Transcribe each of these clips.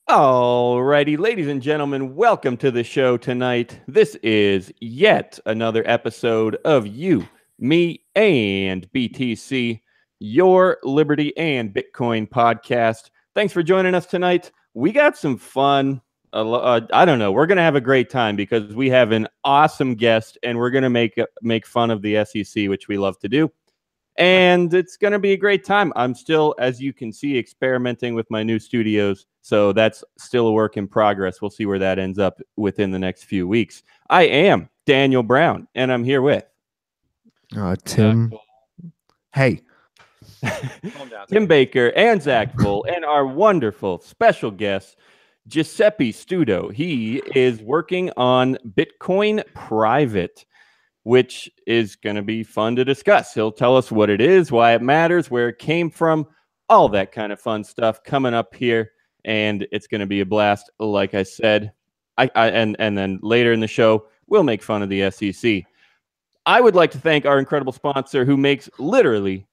Alrighty, ladies and gentlemen, welcome to the show tonight. This is yet another episode of You, Me, and BTC, your Liberty and Bitcoin podcast. Thanks for joining us tonight. We got some fun. I don't know. We're going to have a great time because we have an awesome guest and we're going to make fun of the SEC, which we love to do. And it's going to be a great time. I'm still, as you can see, experimenting with my new studios. So that's still a work in progress. We'll see where that ends up within the next few weeks. I am Daniel Brown, and I'm here with Tim. Hey. Tim Baker and Zack Voell, and our wonderful special guest, Giuseppe Stuto. He is working on Bitcoin Private, which is going to be fun to discuss. He'll tell us what it is, why it matters, where it came from, all that kind of fun stuff coming up here, and it's going to be a blast. Like I said, and then later in the show, we'll make fun of the SEC. I would like to thank our incredible sponsor who makes literally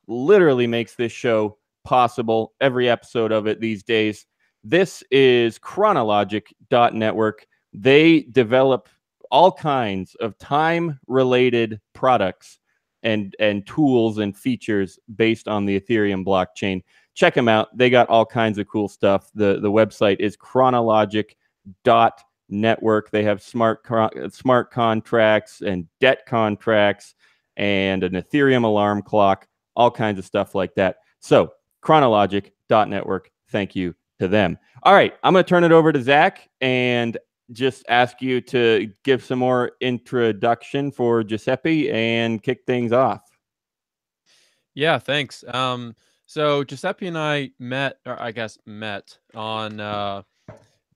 makes this show possible, every episode of it these days. This is chronologic.network. They develop all kinds of time-related products and tools and features based on the Ethereum blockchain. Check them out. They got all kinds of cool stuff. The website is chronologic.network. They have smart contracts and debt contracts and an Ethereum alarm clock, all kinds of stuff like that. So chronologic.network, thank you to them. All right, I'm going to turn it over to Zack and just ask you to give some more introduction for Giuseppe and kick things off. Yeah, thanks. So Giuseppe and I met on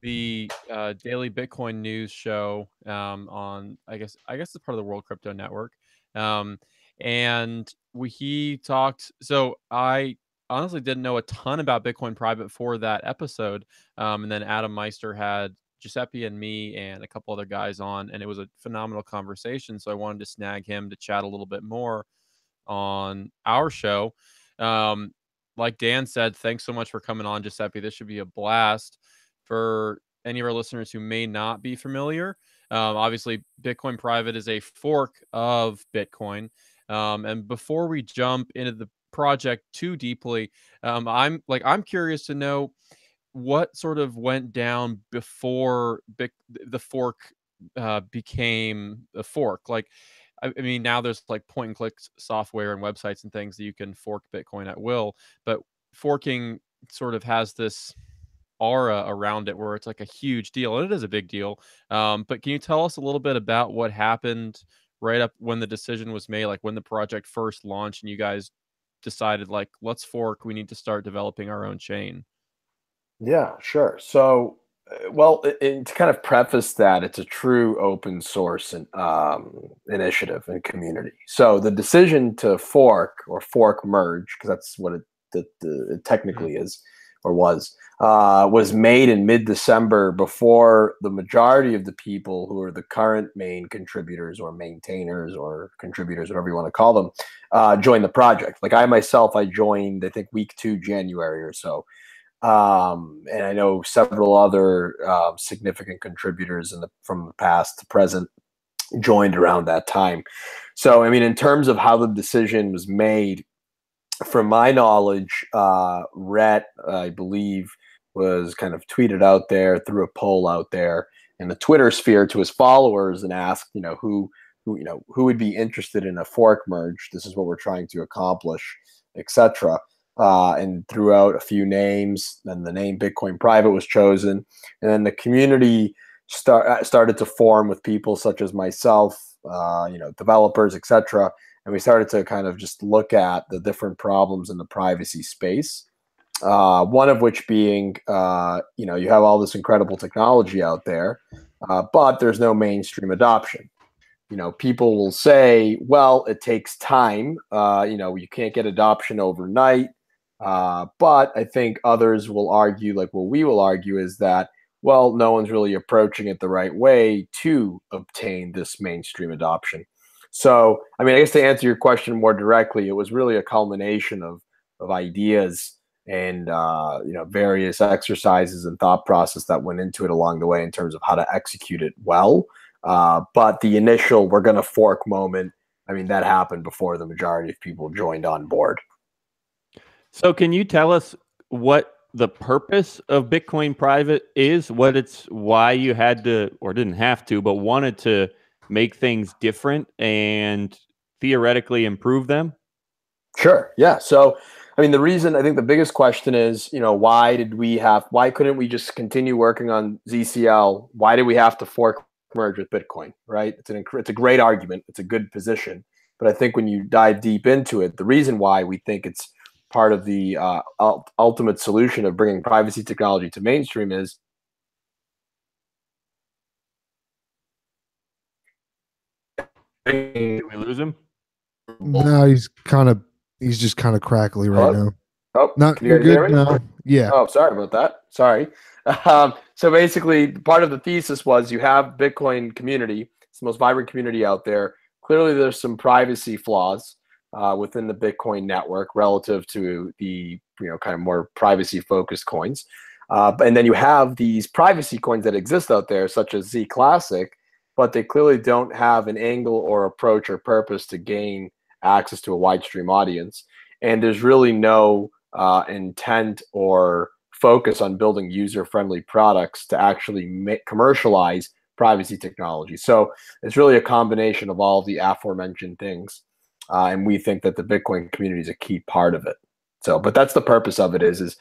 the Daily Bitcoin News show on I guess it's part of the World Crypto Network. And he talked. So I honestly didn't know a ton about Bitcoin Private for that episode. And then Adam Meister had Giuseppe and me and a couple other guys on, and it was a phenomenal conversation. So I wanted to snag him to chat a little bit more on our show. Like Dan said, thanks so much for coming on, Giuseppe. This should be a blast. For any of our listeners who may not be familiar, obviously Bitcoin Private is a fork of Bitcoin. And before we jump into the project too deeply, I'm curious to know what sort of went down before the fork became a fork. Like, I mean, now there's like point and click software and websites and things that you can fork Bitcoin at will, but forking sort of has this aura around it where it's like a huge deal, and it is a big deal. But can you tell us a little bit about what happened right up when the decision was made, like when the project first launched and you guys decided, like, let's fork, we need to start developing our own chain? Yeah, sure. So, well, to kind of preface that, it's a true open source initiative and community. So the decision to fork or fork merge, because that's what it technically is or was made in mid-December before the majority of the people who are the current main contributors or maintainers or contributors, whatever you want to call them, joined the project. Like I myself, I joined, I think, week 2, January or so. And I know several other significant contributors from the past to present joined around that time. So, I mean, in terms of how the decision was made, from my knowledge, Rhett, I believe, was kind of tweeted out there, threw a poll out there in the Twitter sphere to his followers and asked, who would be interested in a fork merge. This is what we're trying to accomplish, etc. And threw out a few names. Then the name Bitcoin Private was chosen, and then the community started to form with people such as myself, developers, etc. And we started to kind of just look at the different problems in the privacy space. One of which being, you have all this incredible technology out there, but there's no mainstream adoption. People will say, well, it takes time. You can't get adoption overnight. But I think others will argue, like what we will argue is that, well, no one's really approaching it the right way to obtain this mainstream adoption. So, I mean, I guess to answer your question more directly, it was really a culmination of ideas and various exercises and thought process that went into it along the way in terms of how to execute it well. But the initial "we're going to fork" moment, I mean, that happened before the majority of people joined on board. So can you tell us what the purpose of Bitcoin Private is? Why you had to, or didn't have to, but wanted to make things different and theoretically improve them? Sure. Yeah. So, I mean, I think the biggest question is, why couldn't we just continue working on ZCL? Why did we have to fork merge with Bitcoin, right? It's a great argument. It's a good position. But I think when you dive deep into it, the reason why we think it's part of the ultimate solution of bringing privacy technology to mainstream is Did we lose him? No, he's just kind of crackly right now. Oh, no, you're good now. Yeah. Oh, sorry about that. Sorry. So basically, part of the thesis was you have Bitcoin community. It's the most vibrant community out there. Clearly, there's some privacy flaws within the Bitcoin network relative to the kind of more privacy-focused coins. And then you have these privacy coins that exist out there, such as Z Classic, but they clearly don't have an angle or approach or purpose to gain access to a wide stream audience. And there's really no intent or focus on building user-friendly products to actually commercialize privacy technology. So it's really a combination of all of the aforementioned things. And we think that the Bitcoin community is a key part of it. So, but that's the purpose of it is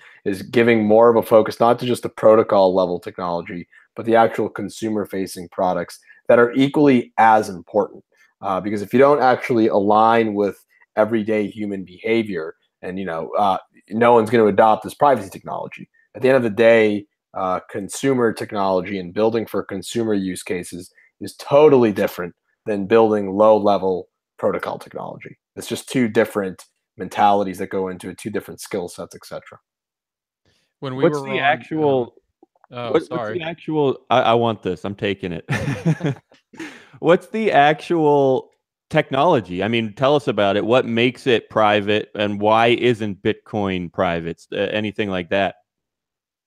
giving more of a focus, not to just the protocol level technology, but the actual consumer facing products that are equally as important. Because if you don't actually align with everyday human behavior, and no one's going to adopt this privacy technology. At the end of the day, consumer technology and building for consumer use cases is totally different than building low-level protocol technology. It's just two different mentalities that go into it, two different skill sets, etc. What's the actual? What's the actual? I want this. I'm taking it. What's the actual technology? I mean, tell us about it. What makes it private, and why isn't Bitcoin private? Anything like that?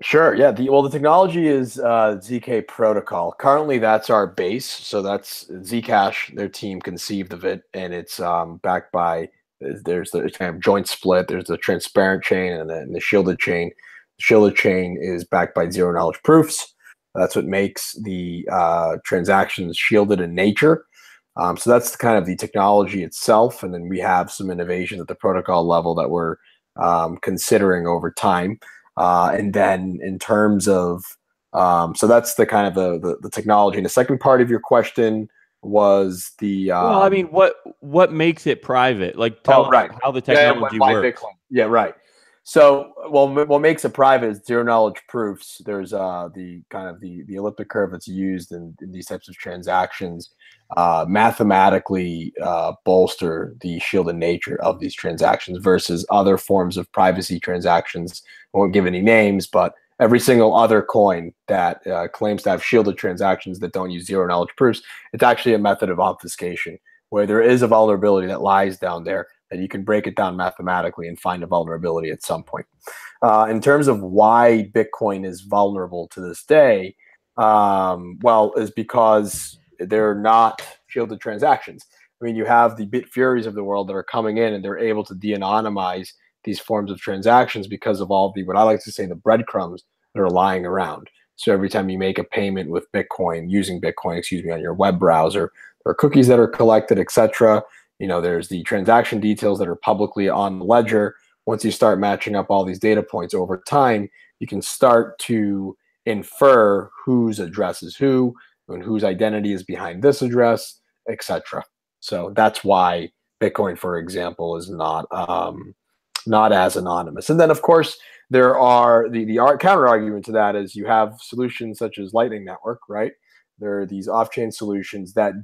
Sure. Yeah. The technology is ZK protocol. Currently, that's our base. So that's Zcash. Their team conceived of it, and it's backed by. There's the kind of joint split. There's the transparent chain and then the shielded chain. The shielded chain is backed by zero knowledge proofs. That's what makes the transactions shielded in nature. So that's kind of the technology itself. And then we have some innovation at the protocol level that we're considering over time. And then in terms of, so that's the kind of the technology. And the second part of your question was the well, I mean, what makes it private? Like, tell us how the technology works. Bitcoin. Yeah, right. So, what makes it private is zero knowledge proofs. There's the kind of the elliptic curve that's used in these types of transactions mathematically bolster the shielded nature of these transactions versus other forms of privacy transactions. I won't give any names, but every single other coin that claims to have shielded transactions that don't use zero knowledge proofs, it's actually a method of obfuscation where there is a vulnerability that lies down there that you can break it down mathematically and find a vulnerability at some point. In terms of why Bitcoin is vulnerable to this day, well, is because they're not shielded transactions. I mean, you have the Bitfuries of the world that are coming in and they're able to de-anonymize these forms of transactions because of all the, what I like to say, the breadcrumbs that are lying around. So every time you make a payment with Bitcoin, using Bitcoin, excuse me, on your web browser, there are cookies that are collected, etc. There's the transaction details that are publicly on the ledger. Once you start matching up all these data points over time, you can start to infer whose address is who and whose identity is behind this address, etc. So that's why Bitcoin, for example, is not as anonymous. And then, of course, there are the counter argument to that is you have solutions such as Lightning Network, right? There are these off-chain solutions that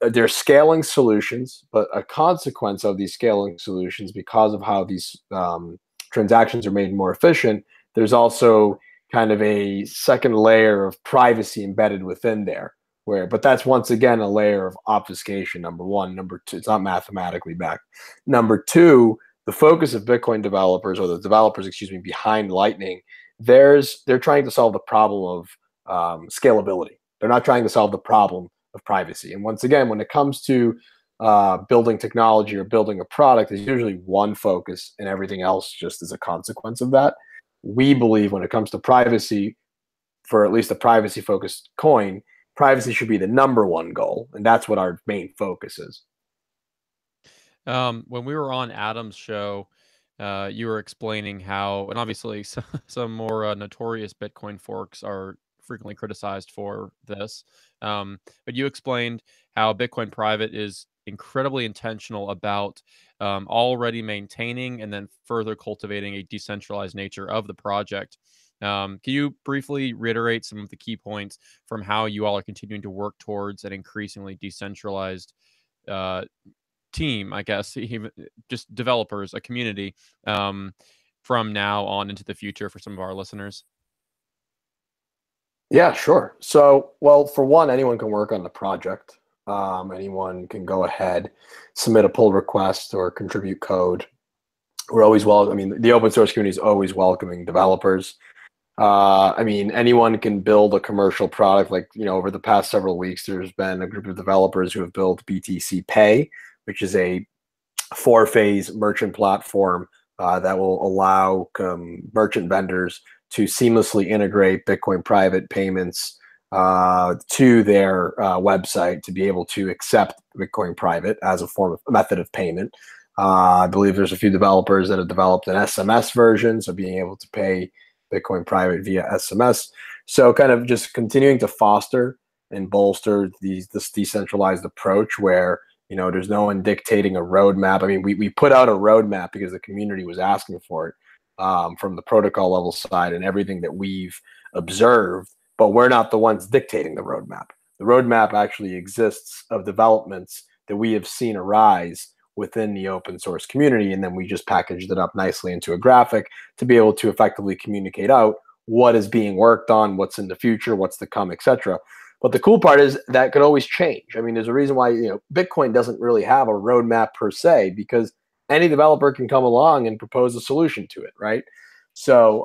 they're scaling solutions, but a consequence of these scaling solutions, because of how these transactions are made more efficient, there's also kind of a second layer of privacy embedded within there. But that's once again a layer of obfuscation, number one. Number two, it's not mathematically backed. Number two, the focus of Bitcoin developers, or the developers, excuse me, behind Lightning, they're trying to solve the problem of scalability. They're not trying to solve the problem of privacy. And once again, when it comes to building technology or building a product, there's usually one focus, and everything else just is a consequence of that. We believe when it comes to privacy, for at least a privacy-focused coin, privacy should be the #1 goal, and that's what our main focus is. When we were on Adam's show, you were explaining how, and obviously some more notorious Bitcoin forks are frequently criticized for this. But you explained how Bitcoin Private is incredibly intentional about already maintaining and then further cultivating a decentralized nature of the project. Can you briefly reiterate some of the key points from how you all are continuing to work towards an increasingly decentralized team, I guess, even just developers, a community, from now on into the future for some of our listeners? Yeah, sure. So, well, for one, anyone can work on the project. Anyone can go ahead, submit a pull request or contribute code. We're always I mean, the open source community is always welcoming developers. I mean, anyone can build a commercial product. Like, over the past several weeks, there's been a group of developers who have built BTC Pay, which is a 4-phase merchant platform that will allow merchant vendors to seamlessly integrate Bitcoin private payments to their website to be able to accept Bitcoin private as a method of payment. I believe there's a few developers that have developed an SMS version, so being able to pay Bitcoin private via SMS. So kind of just continuing to foster and bolster this decentralized approach where, there's no one dictating a roadmap. I mean, we put out a roadmap because the community was asking for it from the protocol level side and everything that we've observed, but we're not the ones dictating the roadmap. The roadmap actually exists of developments that we have seen arise within the open source community, and then we just packaged it up nicely into a graphic to be able to effectively communicate out what is being worked on, what's in the future, what's to come, etc. But the cool part is that could always change. I mean, there's a reason why Bitcoin doesn't really have a roadmap per se, because any developer can come along and propose a solution to it, right? So,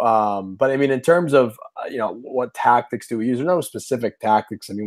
but I mean, in terms of what tactics do we use? There's no specific tactics. I mean,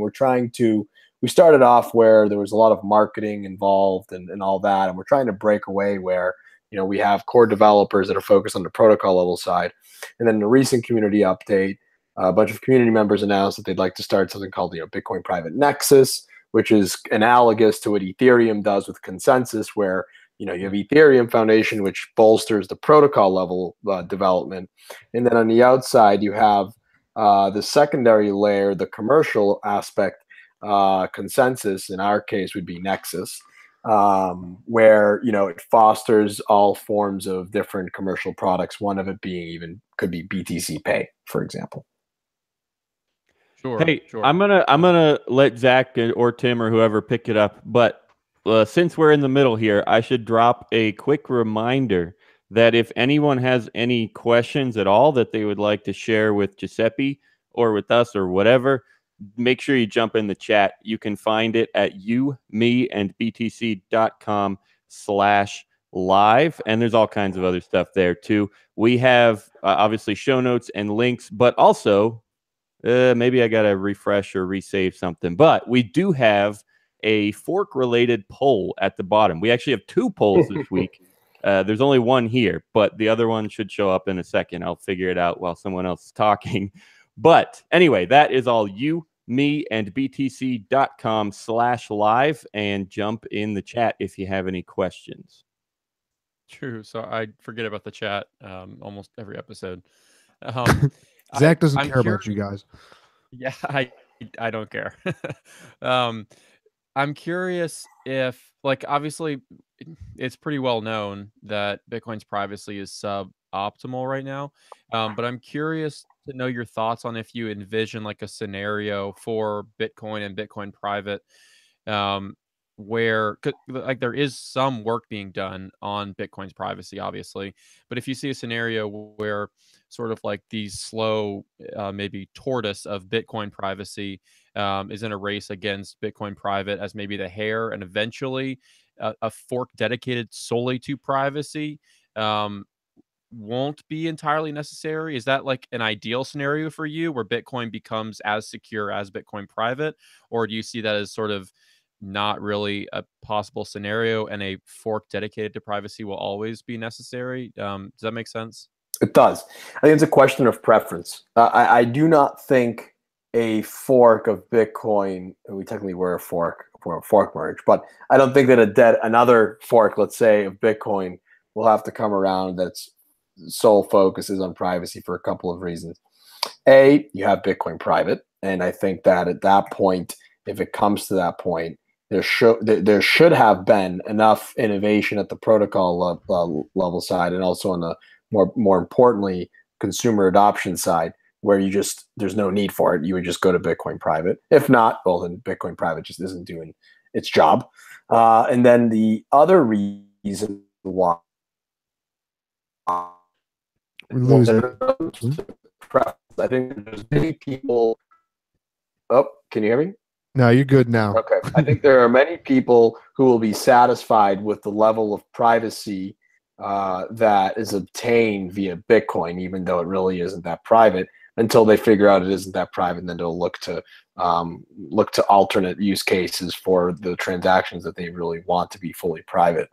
we started off where there was a lot of marketing involved and all that, and we're trying to break away where we have core developers that are focused on the protocol level side. And then the recent community update, a bunch of community members announced that they'd like to start something called Bitcoin Private Nexus, which is analogous to what Ethereum does with Consensus, where you have Ethereum Foundation, which bolsters the protocol level development, and then on the outside you have the secondary layer, the commercial aspect. Consensus in our case would be Nexus, where it fosters all forms of different commercial products. One of it being could be BTC Pay, for example. Sure. Hey, sure. I'm gonna let Zach or Tim or whoever pick it up, but since we're in the middle here, I should drop a quick reminder that if anyone has any questions at all that they would like to share with Giuseppe or with us or whatever, make sure you jump in the chat. You can find it at youmeandbtc.com/live, and there's all kinds of other stuff there too. We have obviously show notes and links, but also maybe I gotta refresh or resave something. But we do have a fork-related poll at the bottom. We actually have 2 polls this week. There's only one here, but the other one should show up in a second. I'll figure it out while someone else is talking. But anyway, that is all youmeandbtc.com/live, and jump in the chat if you have any questions. True. So I forget about the chat almost every episode. Zach doesn't care about you guys. Yeah, I don't care. I'm curious if, like, obviously it's pretty well known that Bitcoin's privacy is suboptimal right now. But I'm curious to know your thoughts on if you envision like a scenario for Bitcoin and Bitcoin private, where like there is some work being done on Bitcoin's privacy, obviously. But if you see a scenario where sort of like the slow, maybe tortoise of Bitcoin privacy is in a race against Bitcoin private as maybe the hare, and eventually a fork dedicated solely to privacy won't be entirely necessary? Is that like an ideal scenario for you where Bitcoin becomes as secure as Bitcoin private? Or do you see that as sort of not really a possible scenario and a fork dedicated to privacy will always be necessary? Does that make sense? It does. I think it's a question of preference. I do not think a fork of Bitcoin, we technically were a fork for a fork merge, but I don't think that another fork, let's say, of Bitcoin will have to come around that's sole focus is on privacy for a couple of reasons. A, you have Bitcoin private, and I think that at that point, if it comes to that point, there should have been enough innovation at the protocol level side, and also on the more importantly consumer adoption side, where there's no need for it. You would just go to Bitcoin private. If not, well, then Bitcoin private just isn't doing its job. And then the other reason why We lose. I think there's many people. Oh, can you hear me? No, you're good now. Okay. I think there are many people who will be satisfied with the level of privacy that is obtained via Bitcoin, even though it really isn't that private, until they figure out it isn't that private, and then they'll look to alternate use cases for the transactions that they really want to be fully private.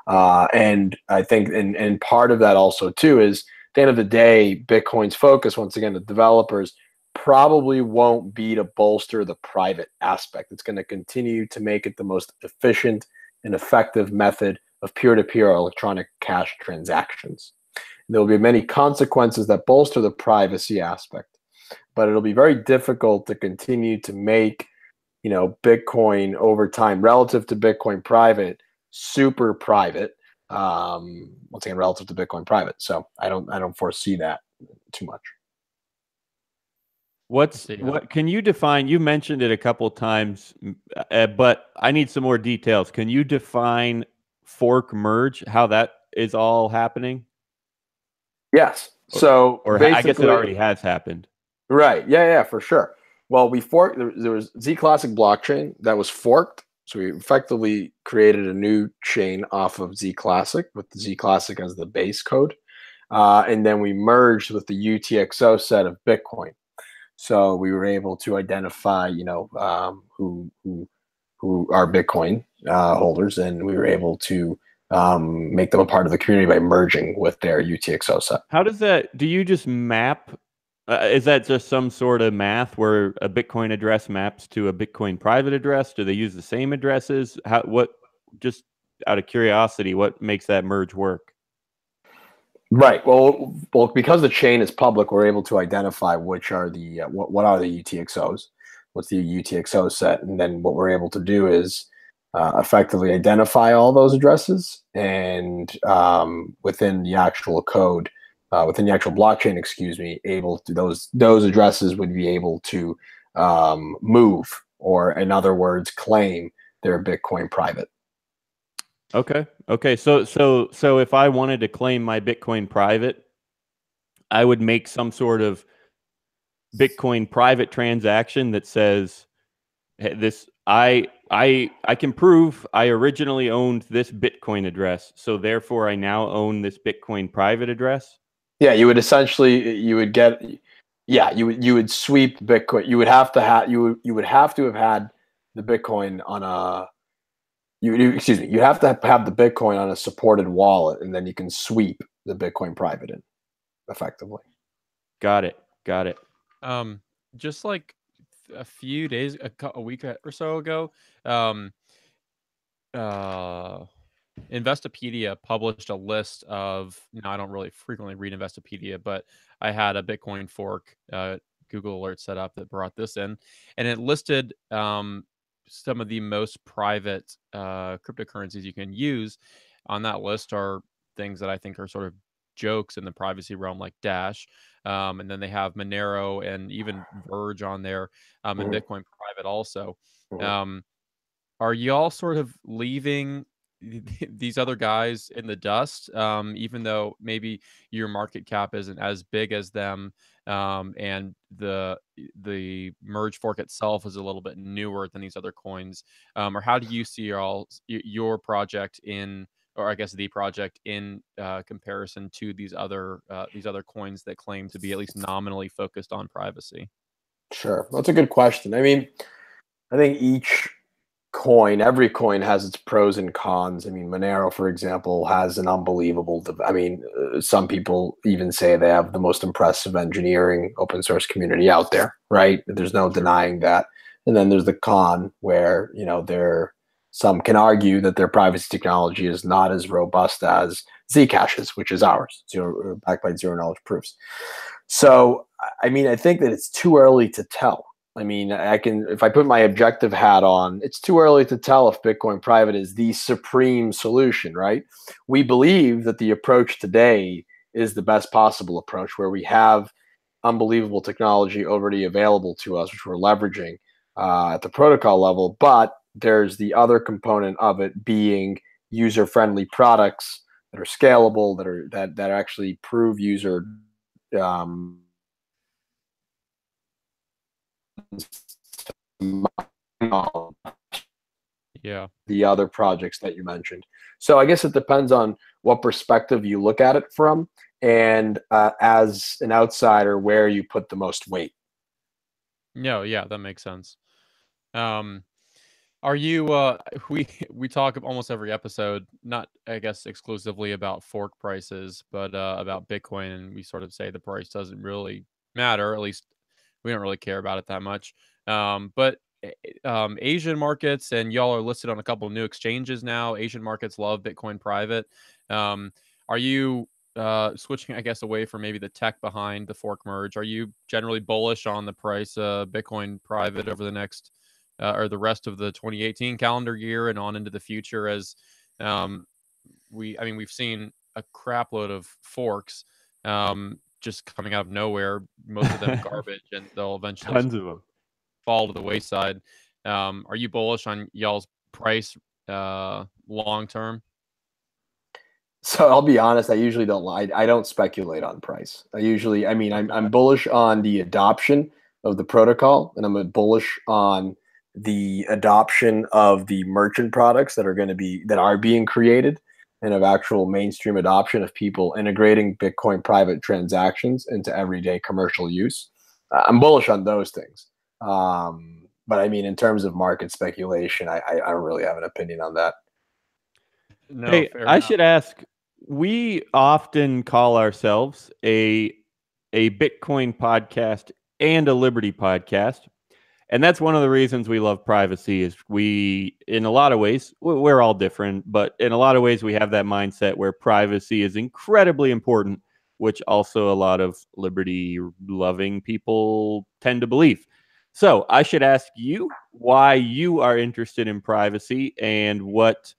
And I think, and part of that also too is, at the end of the day, Bitcoin's focus, once again, the developers probably won't be to bolster the private aspect. It's going to continue to make it the most efficient and effective method of peer-to-peer electronic cash transactions. There will be many consequences that bolster the privacy aspect, but it'll be very difficult to continue to make, Bitcoin over time relative to Bitcoin private, super private. Once again, relative to Bitcoin private. So I don't foresee that too much. What can you define? You mentioned it a couple times, but I need some more details. Can you define fork merge, how that is all happening? Yes. So or I guess it already has happened. Right. Yeah, for sure. Well, we forked. There was zk-Classic blockchain that was forked. So we effectively created a new chain off of zk-Classic with the zk-Classic as the base code. And then we merged with the UTXO set of Bitcoin. So we were able to identify, who are Bitcoin holders, and we were able to make them a part of the community by merging with their UTXO set. How does that? Do you just map? Is that just some sort of math where a Bitcoin address maps to a Bitcoin private address? Do they use the same addresses? Just out of curiosity, what makes that merge work? Right. Well, because the chain is public, we're able to identify which are the what are the UTXOs, what's the UTXO set, and then what we're able to do is effectively identify all those addresses, and within the actual code, within the actual blockchain, able to those addresses would be able to move, or in other words, claim their Bitcoin private. Okay. So if I wanted to claim my Bitcoin private, I would make some sort of Bitcoin private transaction that says, hey, I can prove I originally owned this Bitcoin address, so therefore I now own this Bitcoin private address. Yeah, you would essentially you would sweep Bitcoin. You would have to have have had the Bitcoin on a you have to have the Bitcoin on a supported wallet, and then you can sweep the Bitcoin private in effectively. Got it. Just like a few days, a week or so ago, Investopedia published a list of, I don't really frequently read Investopedia, but I had a Bitcoin fork Google alert set up that brought this in, and it listed some of the most private cryptocurrencies you can use. On that list are things that I think are sort of jokes in the privacy realm, like Dash, and then they have Monero and even Verge on there, and Bitcoin private also. Are y'all sort of leaving these other guys in the dust, even though maybe your market cap isn't as big as them, and the merge fork itself is a little bit newer than these other coins? Or how do you see your project in or I guess the project in comparison to these other coins that claim to be at least nominally focused on privacy? Sure, that's a good question. I mean, I think every coin has its pros and cons. I mean, Monero, for example, has an unbelievable, some people even say they have the most impressive engineering open source community out there, right? There's no denying that. And then there's the con where, some can argue that their privacy technology is not as robust as Zcash, which is ours, backed by zero knowledge proofs. So, I mean, I think that it's too early to tell. I mean, if I put my objective hat on, it's too early to tell if Bitcoin private is the supreme solution, right? We believe that the approach today is the best possible approach, where we have unbelievable technology already available to us, which we're leveraging at the protocol level. But there's the other component of it being user-friendly products that are scalable, that actually prove user the other projects that you mentioned. So I guess it depends on what perspective you look at it from, and as an outsider, where you put the most weight. No, yeah, that makes sense. Are you we talk almost every episode, not I guess exclusively about fork prices, but about Bitcoin, and we sort of say the price doesn't really matter. At least we don't really care about it that much. But Asian markets, and y'all are listed on a couple of new exchanges now. Asian markets love Bitcoin private. Are you switching, I guess, away from maybe the tech behind the fork merge? Are you generally bullish on the price of Bitcoin private over the next or the rest of the 2018 calendar year and on into the future, as we've seen a crap load of forks just coming out of nowhere, most of them garbage, and they'll eventually Tons of them fall to the wayside. Are you bullish on y'all's price long term? So I'll be honest, I usually don't lie. I don't speculate on price. I'm bullish on the adoption of the protocol, and I'm bullish on the adoption of the merchant products that are being created, and of actual mainstream adoption of people integrating Bitcoin private transactions into everyday commercial use. I'm bullish on those things. But I mean, in terms of market speculation, I don't really have an opinion on that. No, hey, fair I enough. should ask, we often call ourselves a Bitcoin podcast and a Liberty podcast. And that's one of the reasons we love privacy, is in a lot of ways, we're all different, but in a lot of ways we have that mindset where privacy is incredibly important, which also a lot of liberty-loving people tend to believe. So I should ask you why you are interested in privacy, and what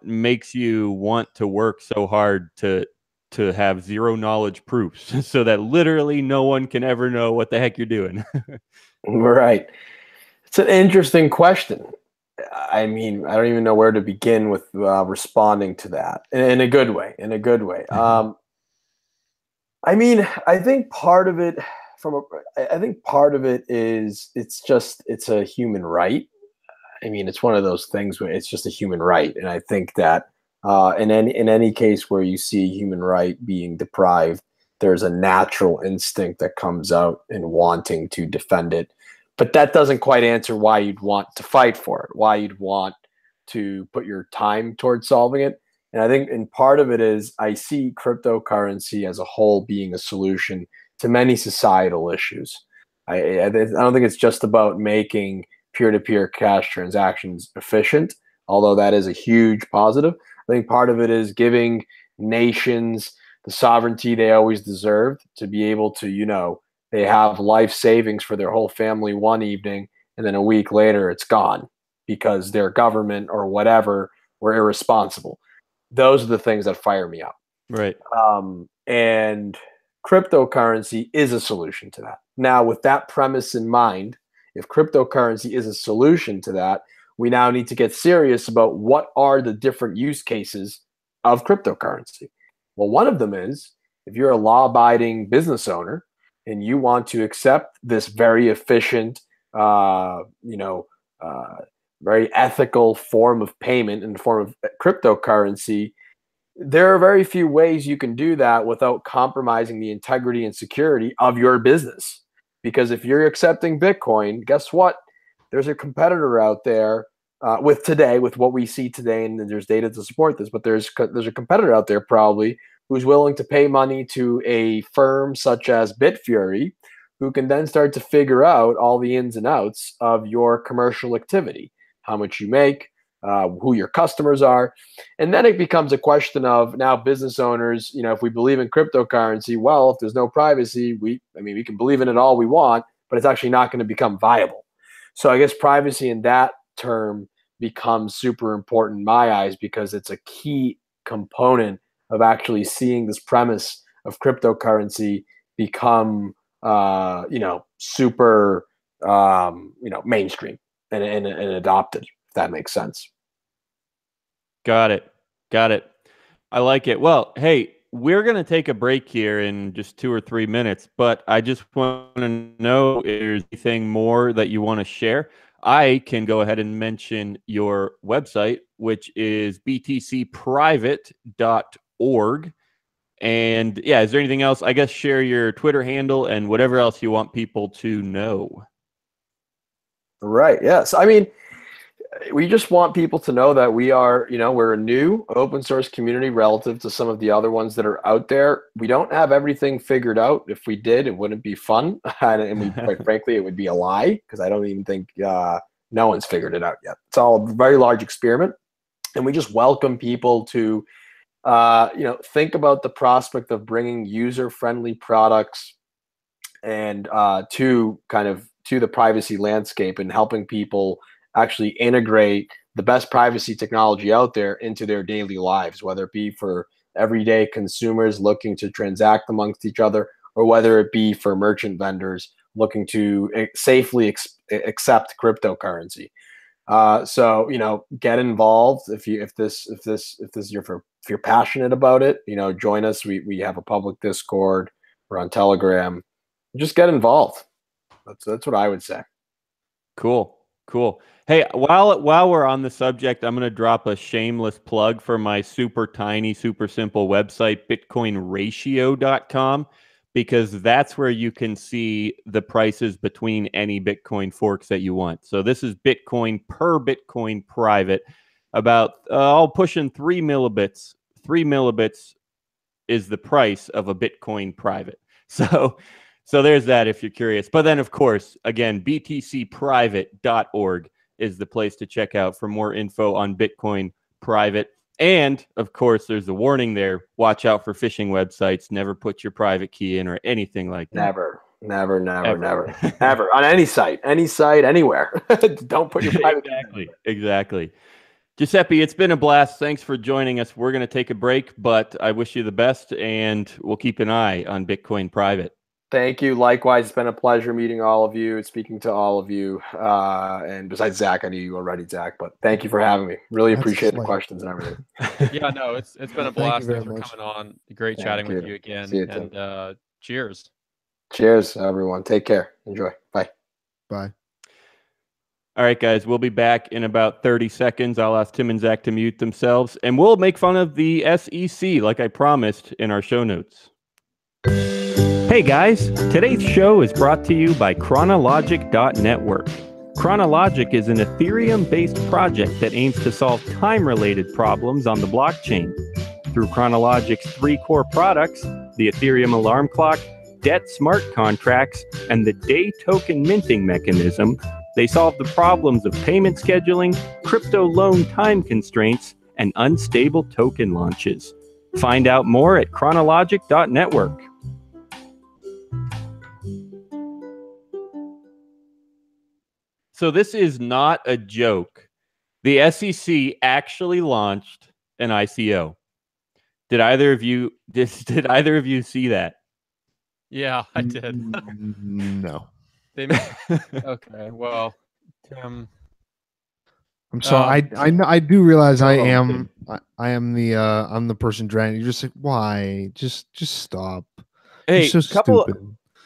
makes you want to work so hard to have zero knowledge proofs so that literally no one can ever know what the heck you're doing. Right. It's an interesting question. I mean, I don't even know where to begin with responding to that in a good way. I mean, I think part of it is it's a human right. I mean, it's one of those things where it's just a human right, and I think that in any case where you see a human right being deprived, there's a natural instinct that comes out in wanting to defend it. But that doesn't quite answer why you'd want to fight for it, why you'd want to put your time towards solving it. And I think, and part of it is, I see cryptocurrency as a whole being a solution to many societal issues. I don't think it's just about making peer-to-peer cash transactions efficient, although that is a huge positive. I think part of it is giving nations the sovereignty they always deserved, to be able to, they have life savings for their whole family one evening, and then a week later it's gone because their government or whatever were irresponsible. Those are the things that fire me up. Right. And cryptocurrency is a solution to that. Now, with that premise in mind, if cryptocurrency is a solution to that, we now need to get serious about what are the different use cases of cryptocurrency. Well, one of them is, if you're a law-abiding business owner and you want to accept this very efficient, very ethical form of payment in the form of cryptocurrency, there are very few ways you can do that without compromising the integrity and security of your business. Because if you're accepting Bitcoin, guess what? There's a competitor out there with what we see today, and there's data to support this, but there's a competitor out there probably who's willing to pay money to a firm such as Bitfury, who can then start to figure out all the ins and outs of your commercial activity, how much you make, who your customers are. And then it becomes a question of now business owners, if we believe in cryptocurrency, well, if there's no privacy, we can believe in it all we want, but it's actually not going to become viable. So I guess privacy in that term becomes super important in my eyes, because it's a key component of actually seeing this premise of cryptocurrency become super mainstream and adopted, if that makes sense. Got it. I like it. Well, hey, we're going to take a break here in just 2 or 3 minutes, but I just want to know if there's anything more that you want to share. I can go ahead and mention your website, which is btcprivate.org. And yeah, is there anything else? I guess share your Twitter handle and whatever else you want people to know. Right. Yes. I mean, we just want people to know that we're a new open source community relative to some of the other ones that are out there. We don't have everything figured out. If we did, it wouldn't be fun. And quite frankly, it would be a lie, because I don't even think no one's figured it out yet. It's all a very large experiment. And we just welcome people to think about the prospect of bringing user-friendly products and to the privacy landscape, and helping people actually integrate the best privacy technology out there into their daily lives, whether it be for everyday consumers looking to transact amongst each other, or whether it be for merchant vendors looking to safely accept cryptocurrency. So get involved if you're passionate about it. Join us. We have a public Discord. We're on Telegram. Just get involved. That's what I would say. Cool. Hey, while we're on the subject, I'm going to drop a shameless plug for my super tiny, super simple website, bitcoinratio.com, because that's where you can see the prices between any Bitcoin forks that you want. So this is Bitcoin per Bitcoin private, about pushing 3 millibits. 3 millibits is the price of a Bitcoin private. So there's that if you're curious. But then, of course, again, btcprivate.org is the place to check out for more info on Bitcoin private. And, of course, there's a warning there. Watch out for phishing websites. Never put your private key in or anything like that. Never. Ever. On any site, anywhere. Don't put your private key in. Exactly. Giuseppe, it's been a blast. Thanks for joining us. We're going to take a break, but I wish you the best, and we'll keep an eye on Bitcoin private. Thank you. Likewise, it's been a pleasure meeting all of you and speaking to all of you. And besides Zach, I knew you already, Zach, but thank you for having me. Really appreciate the questions and everything. Yeah, no, it's been a blast. Thanks for coming on. Great chatting with you again. And cheers. Cheers, everyone. Take care. Enjoy. Bye. Bye. All right, guys, we'll be back in about 30 seconds. I'll ask Tim and Zach to mute themselves, and we'll make fun of the SEC like I promised in our show notes. Hey guys, today's show is brought to you by Chronologic.network. Chronologic is an Ethereum-based project that aims to solve time-related problems on the blockchain. Through Chronologic's 3 core products, the Ethereum alarm clock, debt smart contracts, and the day token minting mechanism, they solve the problems of payment scheduling, crypto loan time constraints, and unstable token launches. Find out more at Chronologic.network. So this is not a joke. The SEC actually launched an ICO. Did either of you see that? Yeah, I did. No. Okay, well, Tim. I'm sorry. I do realize I'm the person dragging. You're just like, why? Just stop. Hey, you're so stupid.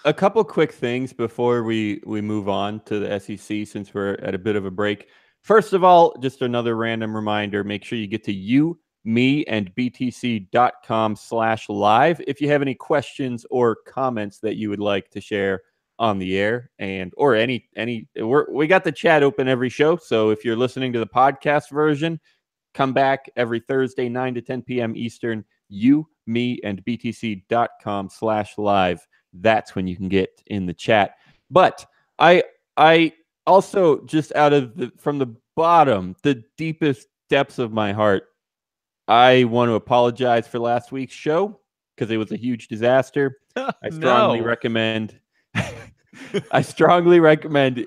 A couple quick things before we move on to the SEC, since we're at a bit of a break. First of all, just another random reminder, make sure you get to btc.com/live if you have any questions or comments that you would like to share on the air, and or we got the chat open every show. So if you're listening to the podcast version, come back every Thursday, 9 to 10 p.m. Eastern, btc.com/live. That's when you can get in the chat. But I also, just from the bottom, the deepest depths of my heart, I want to apologize for last week's show because it was a huge disaster. I strongly recommend. I strongly recommend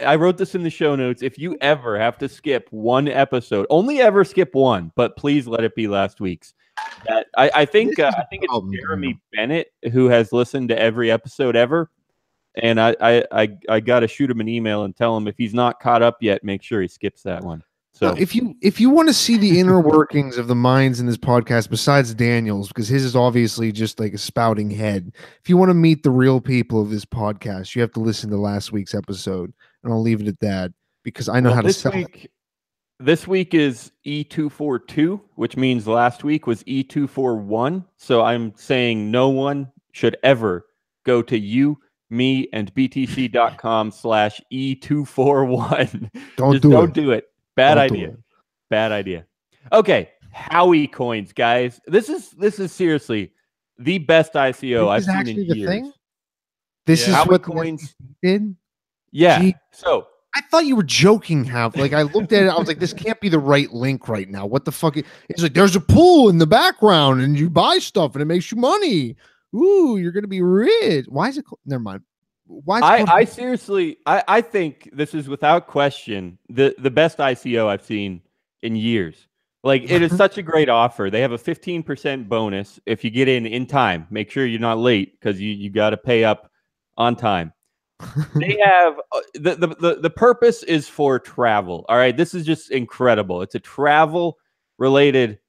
I wrote this in the show notes. If you ever have to skip one episode, only ever skip one, but please let it be last week's. I think it's Jeremy Bennett who has listened to every episode ever. And I got to shoot him an email and tell him if he's not caught up yet, make sure he skips that one. So if you want to see the inner workings of the minds in this podcast, besides Daniel's, because his is obviously just like a spouting head. If you want to meet the real people of this podcast, you have to listen to last week's episode, and I'll leave it at that because I know how to sell it. This week is E242, which means last week was E241. So I'm saying no one should ever go to me and btc.com/E241. Don't do it. Bad idea. Bad idea. Okay, HoweyCoins, guys. This is seriously the best ICO I've seen in years. Thing? This is what HoweyCoins did. Yeah. Gee, so I thought you were joking. How? Like I looked at it, I was like, this can't be the right link right now. What the fuck? It's like there's a pool in the background, and you buy stuff, and it makes you money. Ooh, you're gonna be rich. Why is it? Never mind. I seriously, I think this is without question the best ICO I've seen in years. Like, it is such a great offer. They have a 15% bonus if you get in time. Make sure you're not late because you got to pay up on time. They have the purpose is for travel. All right, this is just incredible. It's a travel related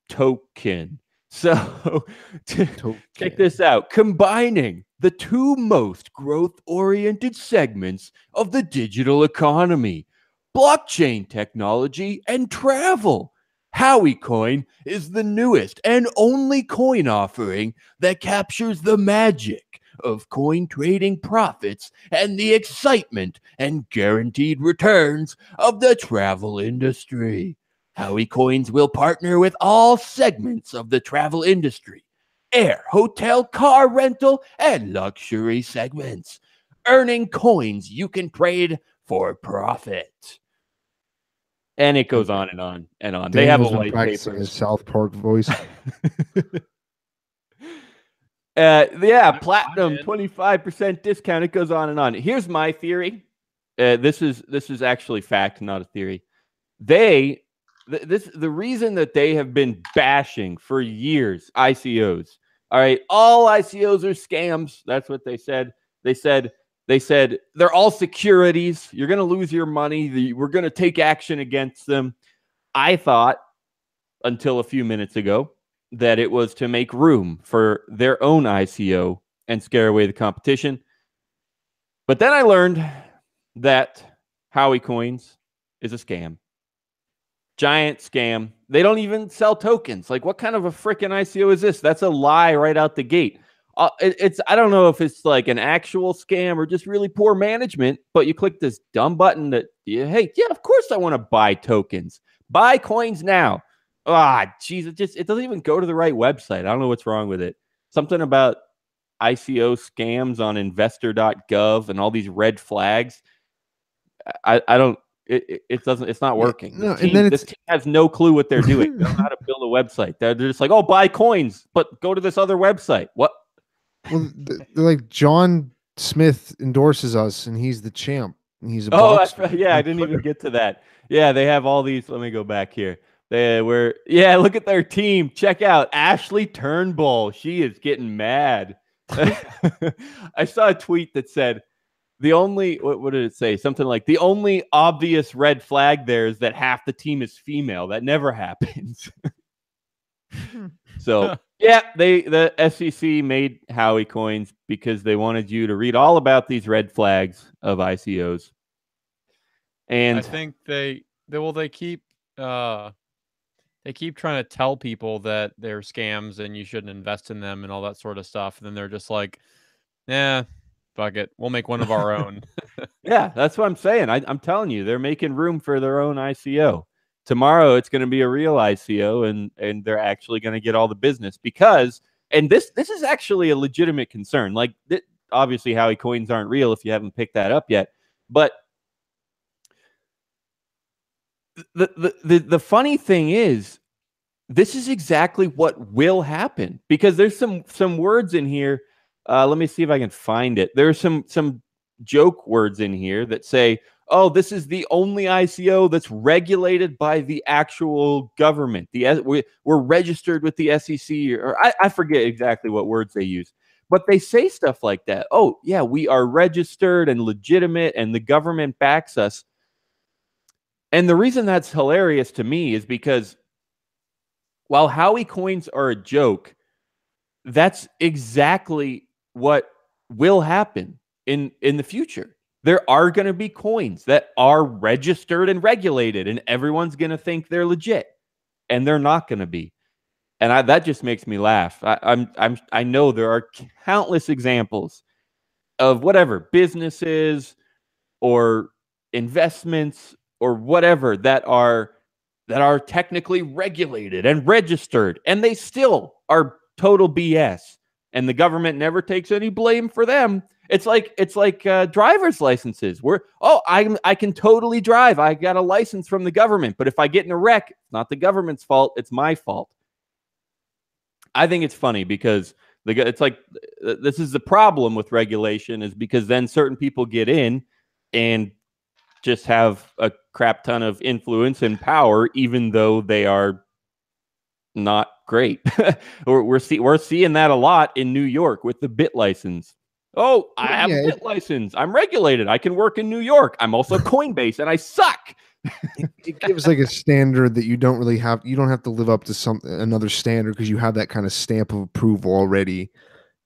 token. So check this out. Combining the two most growth-oriented segments of the digital economy, blockchain technology and travel. HoweyCoin is the newest and only coin offering that captures the magic of coin trading profits and the excitement and guaranteed returns of the travel industry. HoweyCoins will partner with all segments of the travel industry: air, hotel, car rental, and luxury segments, earning coins you can trade for profit. And it goes on and on and on. They have a white paper. His South Park voice. Platinum 25% discount. It goes on and on. Here's my theory. This is actually fact, not a theory. The reason that they have been bashing for years ICOs. All right, all ICOs are scams. That's what they said. They said they're all securities. You're going to lose your money. We're going to take action against them. I thought until a few minutes ago that it was to make room for their own ICO and scare away the competition. But then I learned that HoweyCoins is a scam. Giant scam. They don't even sell tokens. Like, what kind of a freaking ICO is this? That's a lie right out the gate. I don't know if it's like an actual scam or just really poor management, but you click this dumb button that, hey, yeah, of course I want to buy tokens. Buy coins now. Geez, it doesn't even go to the right website. I don't know what's wrong with it. Something about ICO scams on investor.gov and all these red flags. It's not working. No, this team has no clue what they're doing. They don't know how to build a website. They're just like, oh, buy coins, but go to this other website. What? Well, they're like, John Smith endorses us, and he's the champ. And he's a boxer. Yeah, I didn't even get to that. Yeah, they have all these. Let me go back here. Look at their team. Check out Ashley Turnbull. She is getting mad. I saw a tweet that said, what did it say? Something like, the only obvious red flag there is that half the team is female. That never happens. So, yeah, the SEC made HoweyCoins because they wanted you to read all about these red flags of ICOs. And I think they keep trying to tell people that they're scams and you shouldn't invest in them and all that sort of stuff. And then they're just like, "Yeah, fuck it, we'll make one of our own." yeah, that's what I'm saying. I'm telling you, they're making room for their own ICO. Tomorrow, it's going to be a real ICO, and they're actually going to get all the business because, and this is actually a legitimate concern. Like, obviously, HoweyCoins aren't real if you haven't picked that up yet. But the funny thing is, this is exactly what will happen because there's some words in here. Let me see if I can find it. There's some joke words in here that say, "Oh, this is the only ICO that's regulated by the actual government. We're registered with the SEC," or I forget exactly what words they use, but they say stuff like that. Oh, yeah, we are registered and legitimate, and the government backs us. And the reason that's hilarious to me is because while HoweyCoins are a joke, that's exactly what will happen in the future. There are going to be coins that are registered and regulated, and everyone's going to think they're legit, and they're not going to be. And that just makes me laugh. I know there are countless examples of whatever businesses or investments or whatever that are technically regulated and registered, and they still are total BS. And the government never takes any blame for them. It's like driver's licenses. I can totally drive. I got a license from the government, but if I get in a wreck, it's not the government's fault. It's my fault. I think it's funny because it's like this is the problem with regulation is because then certain people get in and just have a crap ton of influence and power, even though they are not great. We're seeing that a lot in New York with the bit license. Oh, I have a bit license. I'm regulated. I can work in New York. I'm also Coinbase, and I suck. It gives like a standard that you don't really have. You don't have to live up to another standard because you have that kind of stamp of approval already,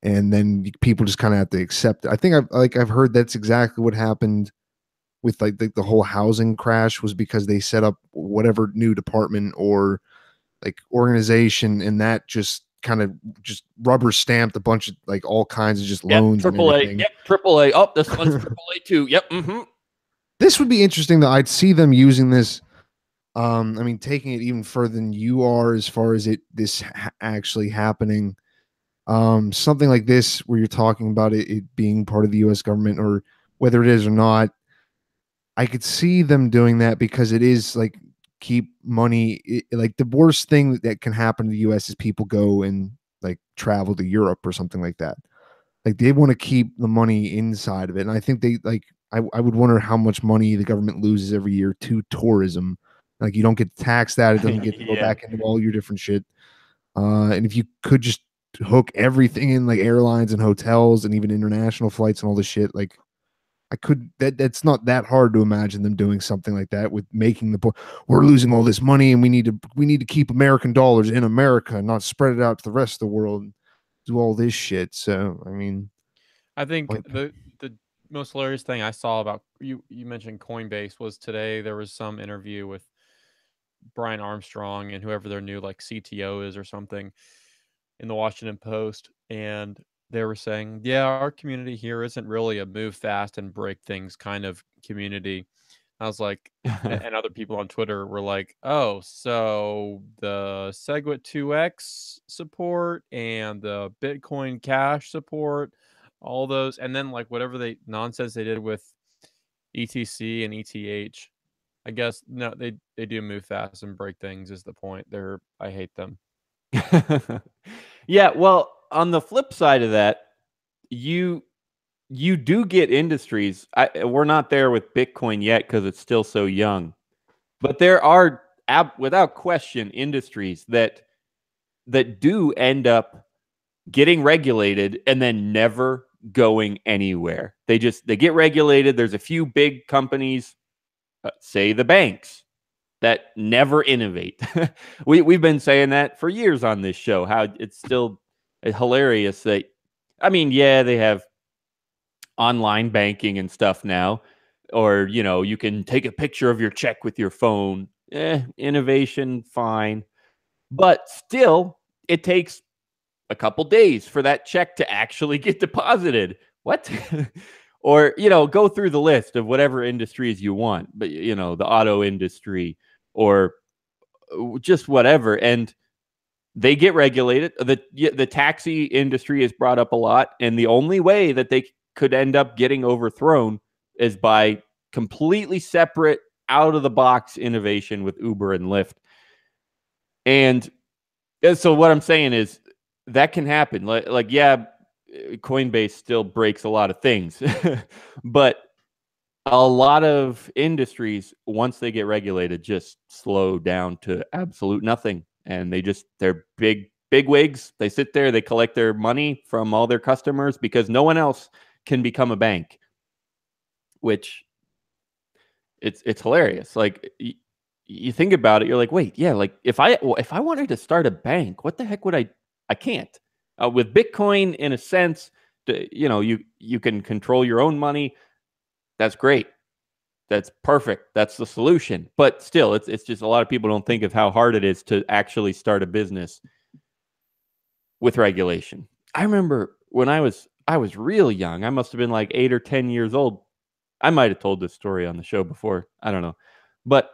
and then people just kind of have to accept it. I think I've heard that's exactly what happened with like the whole housing crash was because they set up whatever new department or like organization, and that just kind of just rubber stamped a bunch of like all kinds of just loans. AAA. Yep, AAA. Oh, this one's AAA too. Yep. Mm-hmm. This would be interesting that I'd see them using this. I mean, taking it even further than you are as far as this actually happening. Something like this where you're talking about it being part of the U.S. government, or whether it is or not. I could see them doing that because it is like keep money. Like the worst thing that can happen to the U.S. is people go and like travel to Europe or something like that. Like they want to keep the money inside of it, and I think they like. I would wonder how much money the government loses every year to tourism. Like you don't get taxed that; it doesn't get to go back into all your different shit. And if you could just hook everything in, like airlines and hotels and even international flights and all this shit, like. That's not that hard to imagine them doing something like that with making the point we're losing all this money and we need to keep American dollars in America and not spread it out to the rest of the world and do all this shit. So I mean, I think the most hilarious thing I saw about you mentioned Coinbase was today there was some interview with Brian Armstrong and whoever their new like CTO is or something in the Washington Post, and they were saying, yeah, our community here isn't really a move fast and break things kind of community. I was like, and other people on Twitter were like, oh, so the SegWit 2x support and the Bitcoin Cash support, all those, and then like whatever nonsense they did with ETC and ETH. I guess no, they do move fast and break things is the point. I hate them. Yeah, well, on the flip side of that, you do get industries. We're not there with Bitcoin yet because it's still so young, but there are without question industries that do end up getting regulated and then never going anywhere. They get regulated. There's a few big companies, say the banks, that never innovate. We've been saying that for years on this show, how it's still hilarious that, I mean, yeah, they have online banking and stuff now, or, you know, you can take a picture of your check with your phone. Innovation, fine. But still, it takes a couple days for that check to actually get deposited. What? Or, you know, go through the list of whatever industries you want, but, you know, the auto industry or just whatever. And they get regulated. The taxi industry is brought up a lot. And the only way that they could end up getting overthrown is by completely separate, out of the box innovation with Uber and Lyft. And so what I'm saying is that can happen. Like yeah, Coinbase still breaks a lot of things, but a lot of industries, once they get regulated, just slow down to absolute nothing. And they're big wigs. They sit there, they collect their money from all their customers because no one else can become a bank, which it's hilarious. Like you think about it, you're like, wait, yeah, like if I wanted to start a bank, what the heck would I can't. With Bitcoin, in a sense, you know, you can control your own money. That's great. That's perfect. That's the solution. But still, it's just a lot of people don't think of how hard it is to actually start a business with regulation. I remember when I was real young. I must have been like 8 or 10 years old. I might have told this story on the show before. I don't know. But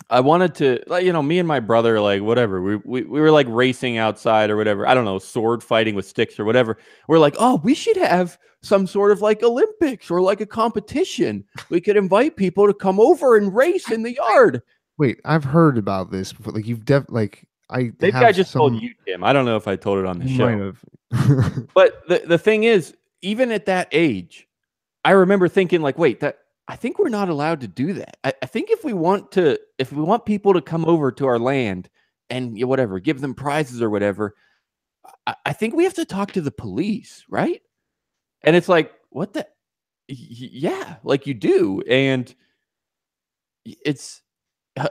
I wanted to, like, you know, me and my brother, like, whatever, we were like racing outside or whatever. I don't know, sword fighting with sticks or whatever. We're like, oh, we should have some sort of like Olympics or like a competition. We could invite people to come over and race in the yard. Wait, I've heard about this before. Like Maybe I just told you, Tim. I don't know if I told it on the show. Might have. But the thing is, even at that age, I remember thinking like, wait, I think we're not allowed to do that. I think if we want people to come over to our land and whatever, give them prizes or whatever, I think we have to talk to the police, right? And it's like, what the? Yeah, like you do. And it's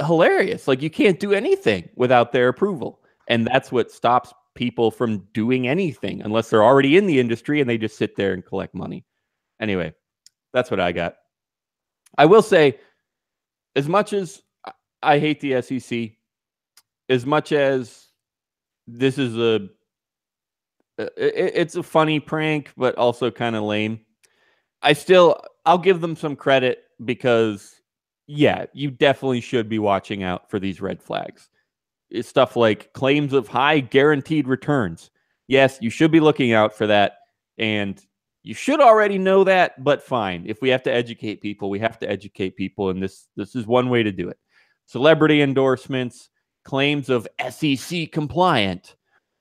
hilarious. Like you can't do anything without their approval. And that's what stops people from doing anything unless they're already in the industry and they just sit there and collect money. Anyway, that's what I got. I will say, as much as I hate the SEC, as much as this is it's a funny prank, but also kind of lame, I'll give them some credit because, yeah, you definitely should be watching out for these red flags. It's stuff like claims of high guaranteed returns. Yes, you should be looking out for that. And you should already know that, but fine. If we have to educate people, we have to educate people, and this is one way to do it. Celebrity endorsements, claims of SEC compliant,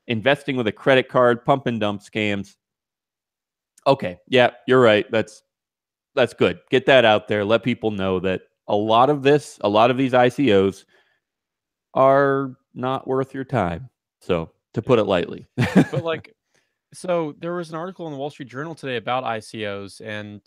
investing with a credit card, pump and dump scams. Okay, yeah, you're right. That's good. Get that out there. Let people know that a lot of these ICOs are not worth your time. So, to put it lightly. But like, so there was an article in the Wall Street Journal today about ICOs, and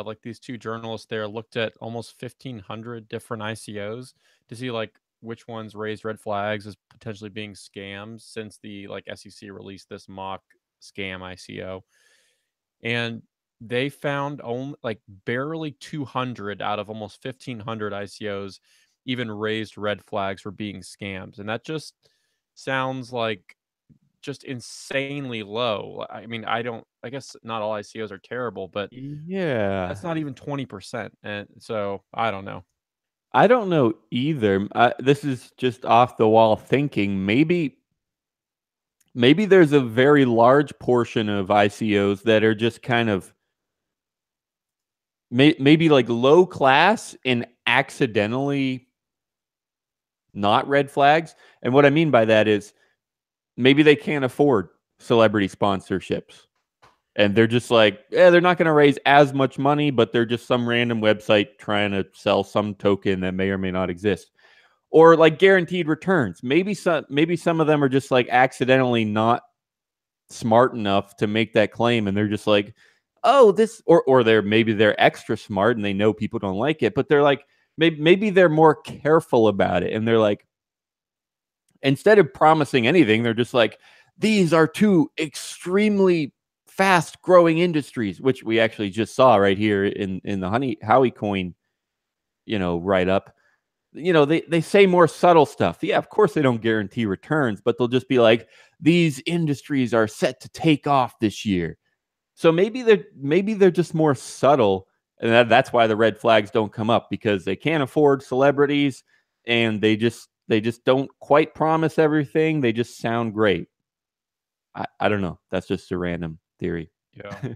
like these two journalists there looked at almost 1,500 different ICOs to see like which ones raised red flags as potentially being scams since the like SEC released this mock scam ICO. And they found only like barely 200 out of almost 1,500 ICOs even raised red flags for being scams. And that just sounds like just insanely low. I mean, I guess not all ICOs are terrible, but yeah, that's not even 20%. And so I don't know. I don't know either. This is just off the wall thinking. Maybe there's a very large portion of ICOs that are just kind of maybe like low class and accidentally not red flags. And what I mean by that is maybe they can't afford celebrity sponsorships. And they're just like, yeah, they're not going to raise as much money, but they're just some random website trying to sell some token that may or may not exist. Or like guaranteed returns. Maybe some of them are just like accidentally not smart enough to make that claim, and they're just like, oh, this, or maybe they're extra smart and they know people don't like it, but they're like, maybe they're more careful about it, and they're like, instead of promising anything, they're just like, these are two extremely fast growing industries, which we actually just saw right here in the HoweyCoin, write up. They say more subtle stuff. Yeah, of course they don't guarantee returns, but they'll just be like, these industries are set to take off this year. So maybe they're just more subtle, and that's why the red flags don't come up, because they can't afford celebrities, and they just don't quite promise everything. They just sound great. I don't know. That's just a random theory. Yeah.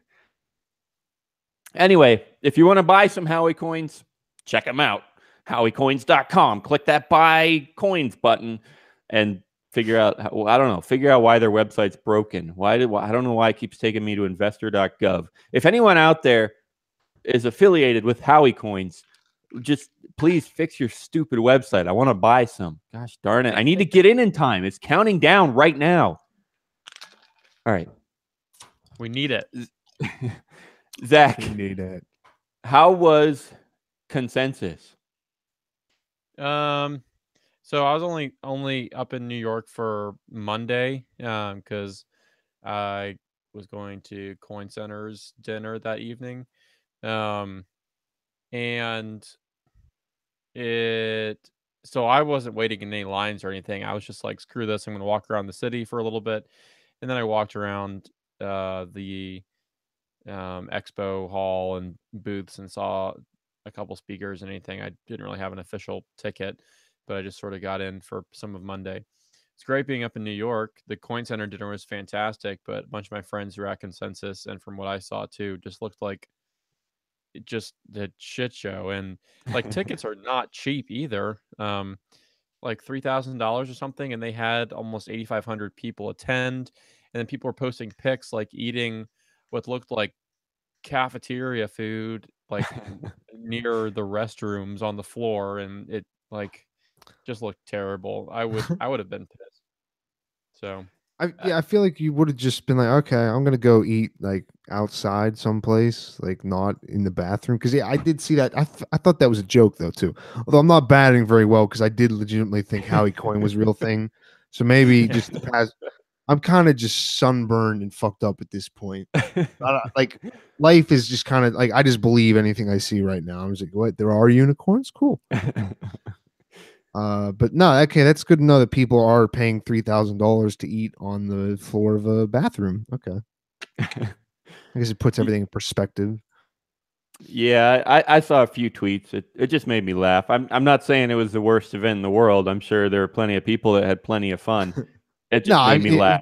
Anyway, if you want to buy some HoweyCoins, check them out. HoweyCoins.com. Click that buy coins button and figure out why their website's broken. I don't know why it keeps taking me to investor.gov. If anyone out there is affiliated with HoweyCoins, just please fix your stupid website. I want to buy some. Gosh darn it. I need to get in time. It's counting down right now. All right. We need it. Zach, We need it. how was consensus? So I was only up in New York for Monday, because I was going to Coin Center's dinner that evening. And so I wasn't waiting in any lines or anything. I was just like, screw this, I'm gonna walk around the city for a little bit. And then I walked around the expo hall and booths and saw a couple speakers and anything. I didn't really have an official ticket, but I just sort of got in for some of Monday. It's great being up in New York. The Coin Center dinner was fantastic, but a bunch of my friends were at Consensus, and from what I saw too, just looked like just the shit show. And like tickets are not cheap either. Like $3,000 or something, and they had almost 8,500 people attend. And then people were posting pics like eating what looked like cafeteria food, like near the restrooms on the floor, and it like just looked terrible. I would have been pissed. So I feel like you would have just been like, okay, I'm gonna go eat like outside someplace, like not in the bathroom. Because I did see that. I thought that was a joke though too. Although I'm not batting very well, because I did legitimately think HoweyCoin was a real thing. So maybe just the past, I'm kind of just sunburned and fucked up at this point. Like life is just kind of like, I just believe anything I see right now. I'm just like, what? There are unicorns? Cool. But no, okay, that's good to know that people are paying $3,000 to eat on the floor of a bathroom. Okay, I guess it puts everything in perspective. Yeah, I saw a few tweets. It just made me laugh. I'm not saying it was the worst event in the world. I'm sure there were plenty of people that had plenty of fun. It just made me laugh.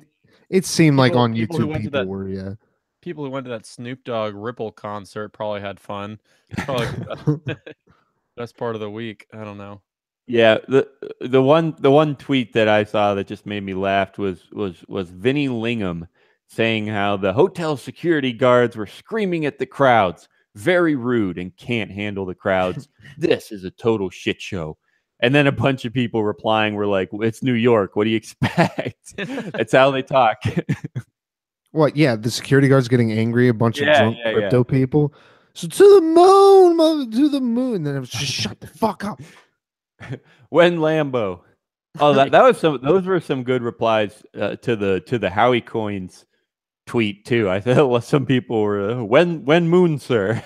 It seemed like on people YouTube people were, yeah. People who went to that Snoop Dogg Ripple concert probably had fun. Probably the best part of the week. I don't know. Yeah, the one tweet that I saw that just made me laugh was Vinny Lingham saying how the hotel security guards were screaming at the crowds, very rude, and can't handle the crowds. This is a total shit show. And then a bunch of people replying were like, it's New York. What do you expect? That's how they talk. What? Yeah, the security guards getting angry, a bunch of drunk crypto yeah. people. So to the moon, mother, to the moon. And then it was just shut the fuck up. When Lambo. Oh, that was those were some good replies to the HoweyCoins tweet too. I thought some people were when moon, sir.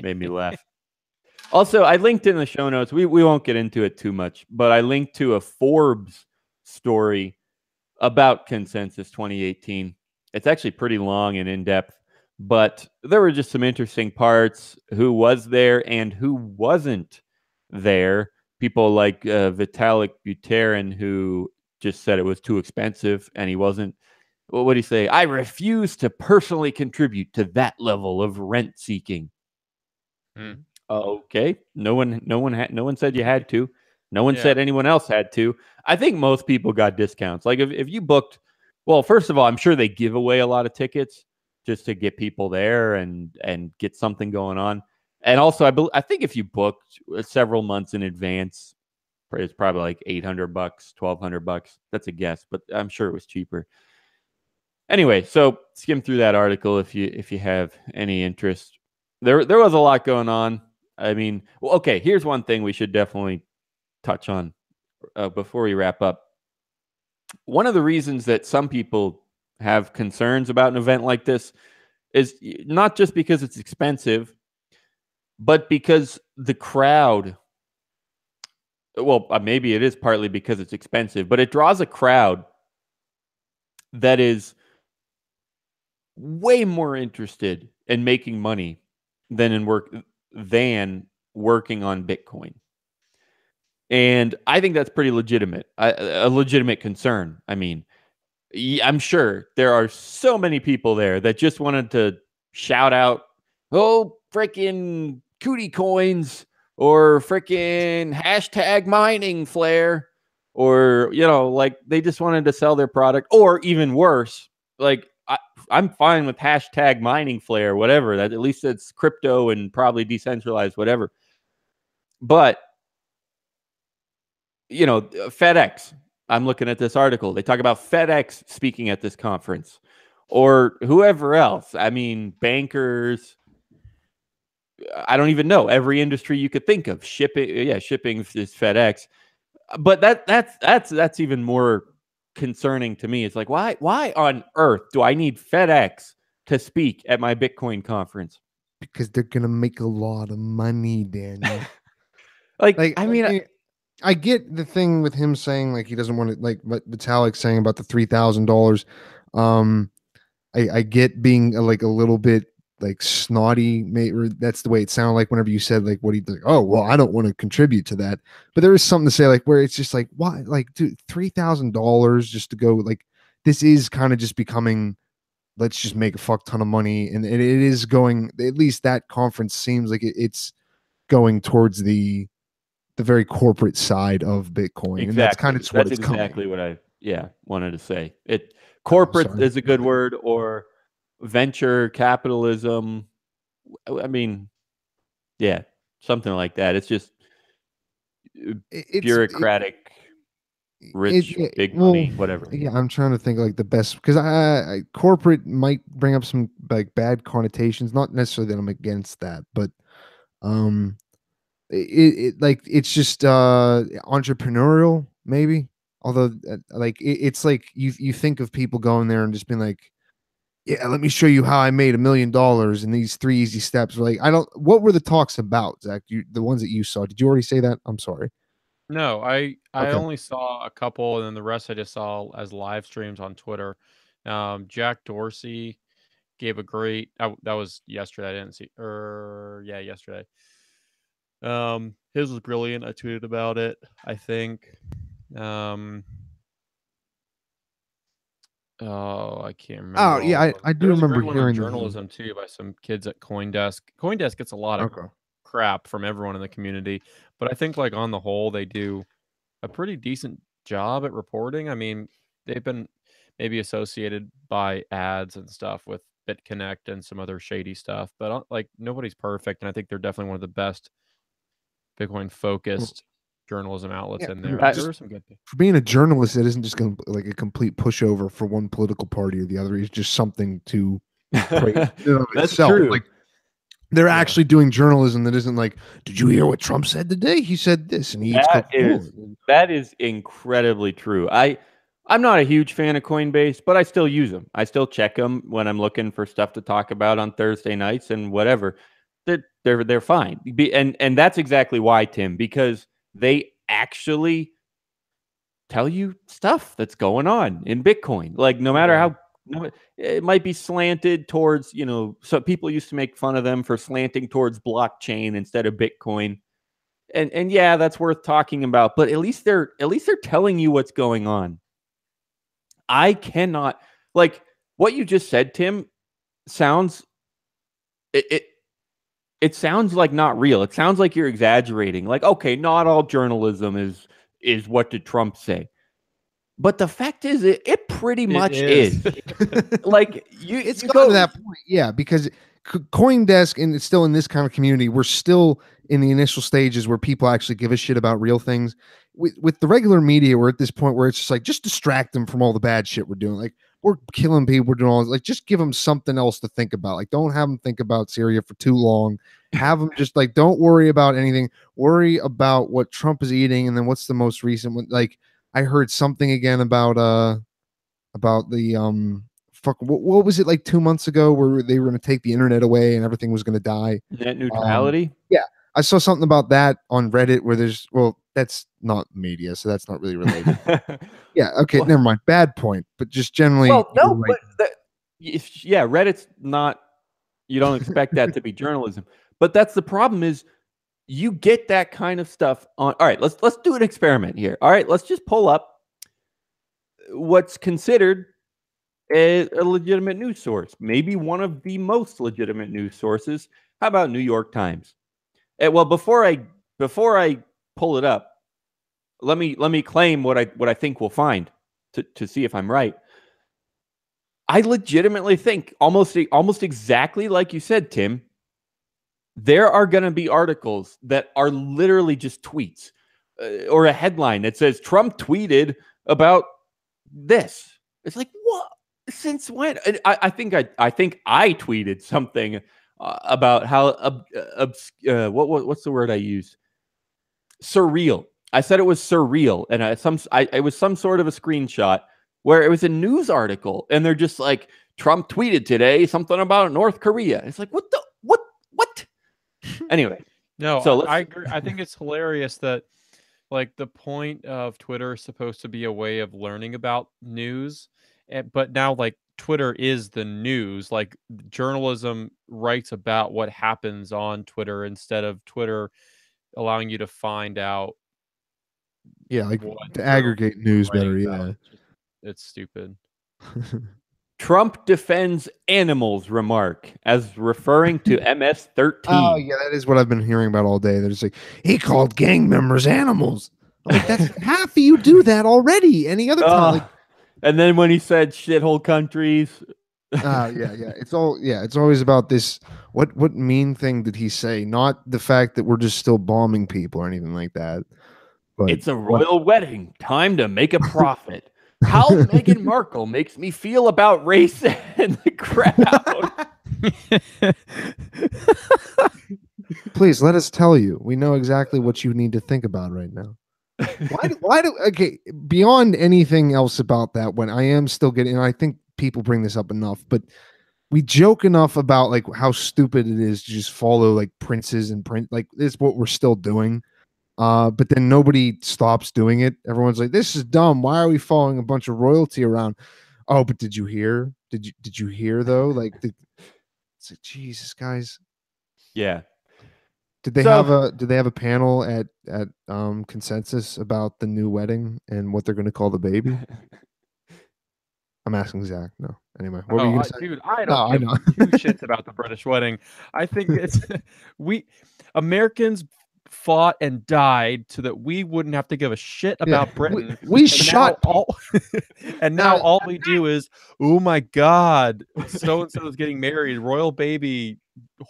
Made me laugh. Also, I linked in the show notes. We won't get into it too much, but I linked to a Forbes story about Consensus 2018. It's actually pretty long and in-depth, but there were just some interesting parts, who was there and who wasn't there. People like Vitalik Buterin, who just said it was too expensive, and he wasn't. Well, what did he say? I refuse to personally contribute to that level of rent seeking. Okay, no one said you had to. No one said anyone else had to. I think most people got discounts. Like if you booked, well, first of all, I'm sure they give away a lot of tickets just to get people there and get something going on. And also, I think if you booked several months in advance, it's probably like $800, $1,200. That's a guess, but I'm sure it was cheaper. Anyway, so skim through that article if you have any interest. There was a lot going on. I mean, well, okay, here's one thing we should definitely touch on before we wrap up. One of the reasons that some people have concerns about an event like this is not just because it's expensive, but because the crowd, well, maybe it is partly because it's expensive, but it draws a crowd that is way more interested in making money than working on Bitcoin. And I think that's pretty legitimate, a legitimate concern. I mean, I'm sure there are so many people there that just wanted to shout out, oh, freaking cootie coins, or freaking hashtag mining flare, or, you know, like they just wanted to sell their product, or even worse, like I'm fine with hashtag mining flare, whatever, that at least it's crypto and probably decentralized, whatever. But, you know, FedEx, I'm looking at this article. They talk about FedEx speaking at this conference, or whoever else. I mean, bankers. I don't even know every industry you could think of. Shipping, yeah, shipping is FedEx. But that's even more concerning to me. It's like, why on earth do I need FedEx to speak at my Bitcoin conference? Because they're gonna make a lot of money, Daniel. like I mean. I get the thing with him saying like he doesn't want to, like what Vitalik's saying about the $3,000. I get being like a little bit like snotty. That's the way it sounded like whenever you said like what he like. Oh well, I don't want to contribute to that. But there is something to say like where it's just like why, like, dude, $3,000 just to go, like, this is kind of just becoming, let's just make a fuck ton of money, and it is going. At least that conference seems like it's going towards the very corporate side of Bitcoin. Exactly. And that's kind of what it's exactly coming. what I wanted to say. Corporate is a good word, or venture capitalism. I mean, yeah, something like that. It's just bureaucratic, rich, big money, whatever. Yeah, I'm trying to think like the best, because I corporate might bring up some like bad connotations. Not necessarily that I'm against that, but it's just entrepreneurial maybe, although like it's like you think of people going there and just being like, yeah, let me show you how I made $1 million in these 3 easy steps. Like, what were the talks about, Zach? The ones that you saw, did you already say that? I'm sorry. No, I Okay. only saw a couple, and then the rest I just saw as live streams on Twitter. Jack Dorsey gave a great, that was yesterday. I didn't see, yeah, yesterday. His was brilliant. I tweeted about it, I think. Oh, I can't remember. Oh yeah, I do remember hearing journalism too by some kids at CoinDesk. CoinDesk gets a lot of crap from everyone in the community, but I think like on the whole they do a pretty decent job at reporting. I mean, they've been maybe associated by ads and stuff with BitConnect and some other shady stuff, but like nobody's perfect, and I think they're definitely one of the best Bitcoin focused journalism outlets in there. There are some good things. For being a journalist, it isn't just going to like a complete pushover for one political party or the other. It's just something to praise. That's true. Like, they're actually doing journalism that isn't like, did you hear what Trump said today? He said this, and that is incredibly true. I'm not a huge fan of Coinbase, but I still use them. I still check them when I'm looking for stuff to talk about on Thursday nights and whatever. They're fine. And that's exactly why, Tim, because they actually tell you stuff that's going on in Bitcoin. Like, no matter how it might be slanted towards, you know, so people used to make fun of them for slanting towards blockchain instead of Bitcoin. And yeah, that's worth talking about, but at least they're telling you what's going on. I cannot, like, what you just said, Tim, sounds it sounds like not real. It sounds like you're exaggerating. Like, okay, not all journalism is what did Trump say? But the fact is, it pretty much is. Like, it's gotten to that point, yeah, because CoinDesk, and it's still in this kind of community, we're still in the initial stages where people actually give a shit about real things. With the regular media, we're at this point where it's just like, just distract them from all the bad shit we're doing. Like, we're killing people, we're doing all this. Like, just give them something else to think about. Like, don't have them think about Syria for too long. Have them just like, don't worry about anything. Worry about what Trump is eating, and then what's the most recent one. Like, I heard something again about the what was it like 2 months ago where they were going to take the internet away and everything was going to die? Net neutrality. Yeah, I saw something about that on Reddit where that's not media, so that's not really related. Yeah, okay, never mind. Bad point, but just generally. Well, no, right. but Reddit's not. You don't expect that to be journalism, but that's the problem. Is you get that kind of stuff on. All right, let's do an experiment here. All right, let's just pull up what's considered a legitimate news source, maybe one of the most legitimate news sources. How about New York Times? Well, before I pull it up, let me claim what I think we'll find to see if I'm right. I legitimately think almost exactly like you said, Tim. There are going to be articles that are literally just tweets or a headline that says Trump tweeted about this. It's like, what? Since when? I think I tweeted something about how what's the word I used? Surreal. I said it was surreal, and it was some sort of a screenshot where it was a news article, and they're just like, Trump tweeted today something about North Korea. It's like, what? Anyway, no, so I agree. I think it's hilarious that like the point of Twitter is supposed to be a way of learning about news, but now like Twitter is the news. Like journalism writes about what happens on Twitter instead of Twitter allowing you to find out. Yeah, like to aggregate news better. Yeah, it's stupid. Trump defends animals remark as referring to MS-13. Oh, yeah, that is what I've been hearing about all day. They're just like, he called gang members animals. I'm like, that's half of you do that already. Any other time. Like, and then when he said shithole countries. Yeah. It's always about this. What mean thing did he say? Not the fact that we're just still bombing people or anything like that. But it's a royal wedding. Time to make a profit. How Meghan Markle makes me feel about race in the crowd. Please let us tell you. We know exactly what you need to think about right now. Okay, beyond anything else about that, when I am still getting, and I think people bring this up enough, but we joke enough about like how stupid it is to just follow like princes and print, like it's what we're still doing. But then nobody stops doing it. Everyone's like, this is dumb. Why are we following a bunch of royalty around? Oh, but did you hear? Did you hear though? Like, it's like, Jesus, guys. Yeah. Did they have a panel at Consensus about the new wedding and what they're going to call the baby? I'm asking Zach. No. Anyway, what were you going to say? Dude, I don't give two shits about the British wedding. I think it's Americans fought and died so that we wouldn't have to give a shit about Britain. We shot and now all we do is, oh my God, so and so is getting married, royal baby,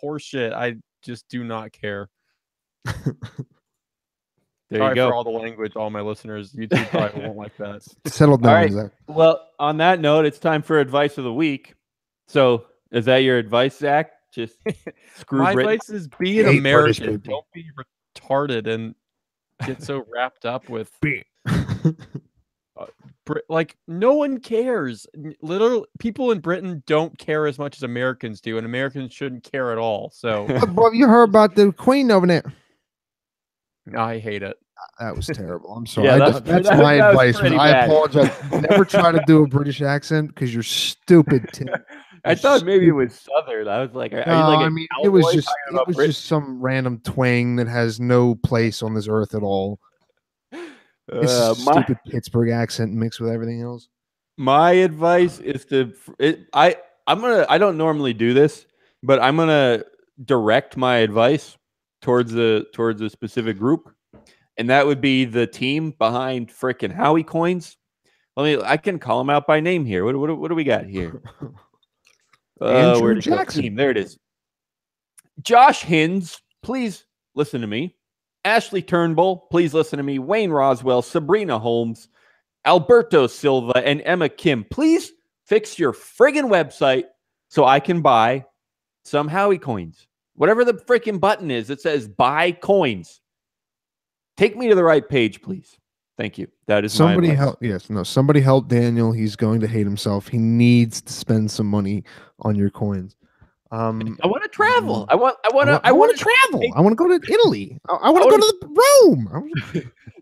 horseshit. I just do not care. There you go. For all the language, all my listeners, YouTube probably won't like that. Settle down, all right. Zach. Well, on that note, it's time for advice of the week. So, is that your advice, Zach? Just screw my Britain? advice is be an American. Don't be retarded and get so wrapped up with like no one cares. Literally, people in Britain don't care as much as Americans do, and Americans shouldn't care at all. So, Bob, you heard about the Queen over there? I hate it. That was terrible. I'm sorry. Yeah, that's my advice. I apologize. Never try to do a British accent because you're stupid, Tim. I thought maybe it was Southern. I was like, it was just some random twang that has no place on this earth at all. It's stupid Pittsburgh accent mixed with everything else. My advice is I don't normally do this, but I'm gonna direct my advice towards a specific group, and that would be the team behind frickin' HoweyCoins. I can call them out by name here. What do we got here? Andrew Jackson. Team? There it is. Josh Hins, please listen to me. Ashley Turnbull, please listen to me. Wayne Roswell, Sabrina Holmes, Alberto Silva, and Emma Kim, please fix your friggin' website so I can buy some HoweyCoins. Whatever the freaking button is, it says buy coins. Take me to the right page, please. Thank you. That is Somebody my advice. help. Yes, no. Somebody help Daniel. He's going to hate himself. He needs to spend some money on your coins. I want to travel. I want I want to travel. I want to go to Italy. I want to go to Rome.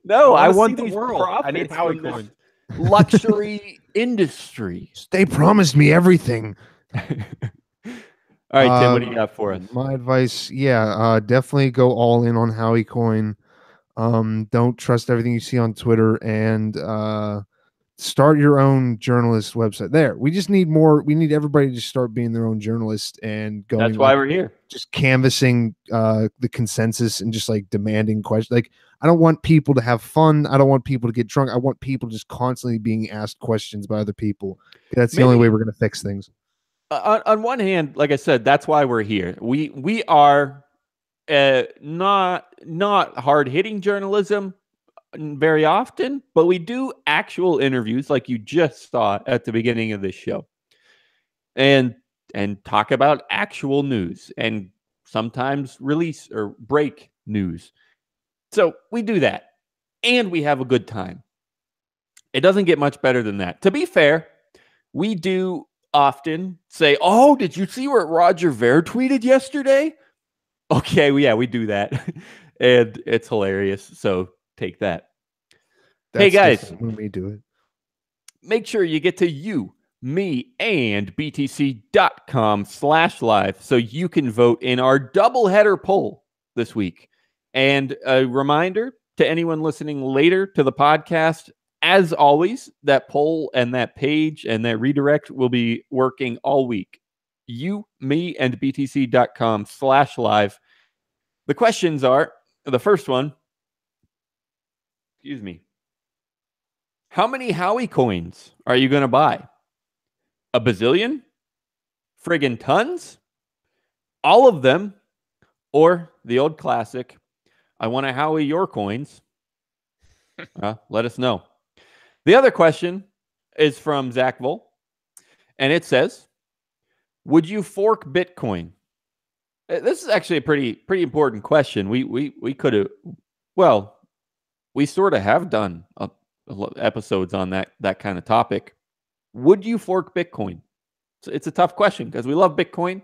No, I wanna want see the these world. I need profits from HoweyCoins. this luxury industry. They promised me everything. All right, Tim, what do you got for us? My advice, definitely go all in on HoweyCoin. Don't trust everything you see on Twitter, and start your own journalist website. There, we just need more. We need everybody to start being their own journalist and going. That's why we're here. Just canvassing the consensus and just like demanding questions. Like, I don't want people to have fun. I don't want people to get drunk. I want people just constantly being asked questions by other people. That's the only way we're going to fix things. On one hand, like I said, that's why we're here. We are not hard hitting journalism very often, but we do actual interviews like you just saw at the beginning of this show, and talk about actual news and sometimes release or break news. So we do that, and we have a good time. It doesn't get much better than that. To be fair, we do often say, "Oh, did you see what Roger Ver tweeted yesterday?" Okay, well, yeah, we do that, and it's hilarious. So take that. Hey guys, when we do it, make sure you get to you, me, and btc.com/live so you can vote in our doubleheader poll this week. And a reminder to anyone listening later to the podcast, as always, that poll and that page and that redirect will be working all week. You, me, and btc.com/live. The questions are, the first one, excuse me, how many HoweyCoins are you going to buy? A bazillion? Friggin' tons? All of them? Or the old classic, I want to Howie your coins? Let us know. The other question is from Zack Voell, and it says, would you fork Bitcoin? This is actually a pretty important question. We could have, well, we sort of have done episodes on that kind of topic. Would you fork Bitcoin? It's a tough question because we love Bitcoin,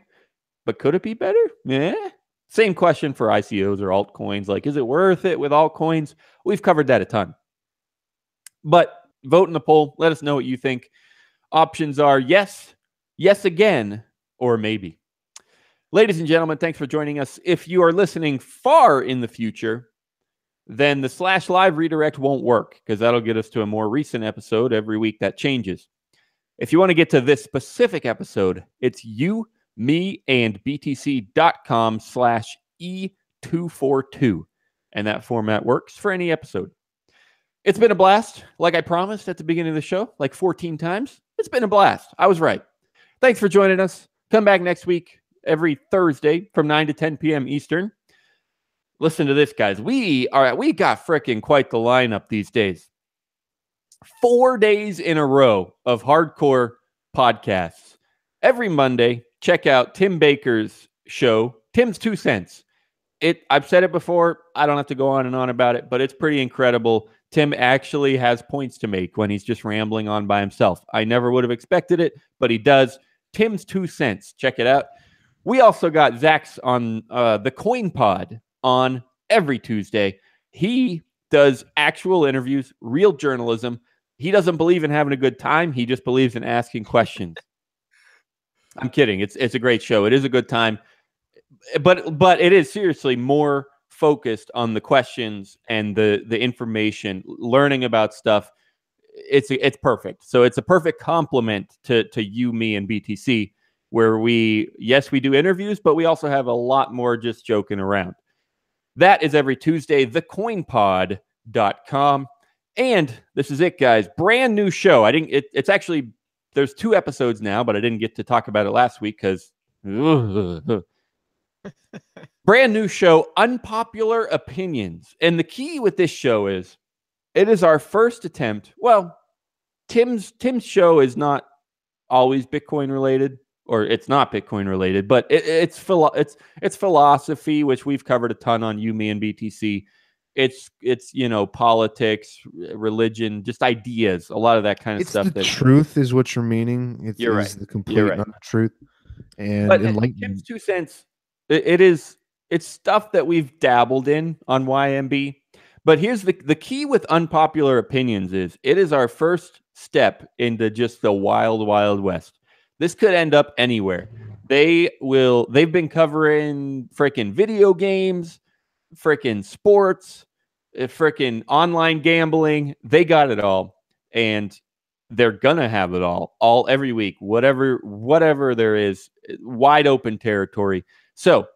but could it be better? Yeah. Same question for ICOs or altcoins. Like, is it worth it with altcoins? We've covered that a ton. But vote in the poll. Let us know what you think. Options are yes, yes again, or maybe. Ladies and gentlemen, thanks for joining us. If you are listening far in the future, then the /live redirect won't work because that'll get us to a more recent episode every week that changes. If you want to get to this specific episode, it's you, me, and btc.com/E242. And that format works for any episode. It's been a blast. Like I promised at the beginning of the show, like 14 times. It's been a blast. I was right. Thanks for joining us. Come back next week, every Thursday from 9 to 10 p.m. Eastern. Listen to this, guys. We got frickin' quite the lineup these days. 4 days in a row of hardcore podcasts. Every Monday, check out Tim Baker's show, Tim's 2 Cents. I've said it before. I don't have to go on and on about it, but it's pretty incredible. Tim actually has points to make when he's just rambling on by himself. I never would have expected it, but he does. Tim's 2 Cents. Check it out. We also got Zach's on the Coin Pod on every Tuesday. He does actual interviews, real journalism. He doesn't believe in having a good time. He just believes in asking questions. I'm kidding. It's a great show. It is a good time. But it is seriously more focused on the questions and the information, learning about stuff. It's perfect. So it's a perfect complement to you, me, and BTC, where we do interviews, but we also have a lot more just joking around. That is every Tuesday, thecoinpod.com. And this is it, guys. Brand new show. It's actually, there's 2 episodes now, but I didn't get to talk about it last week because brand new show, Unpopular Opinions. And the key with this show is it is our first attempt. Well, Tim's show is not always Bitcoin related, or it's not Bitcoin related, but it's philosophy, which we've covered a ton on You, Me, and BTC. It's politics, religion, just ideas, a lot of that kind of stuff. The truth is what you're meaning. You're right. The complete truth. And but enlightenment. Tim's 2 cents, it's stuff that we've dabbled in on YMB. But here's the key with unpopular opinions is it is our first step into just the wild, wild west. This could end up anywhere. They've been covering freaking video games, freaking sports, freaking online gambling. They got it all. And they're gonna have it all every week, whatever there is, wide open territory. So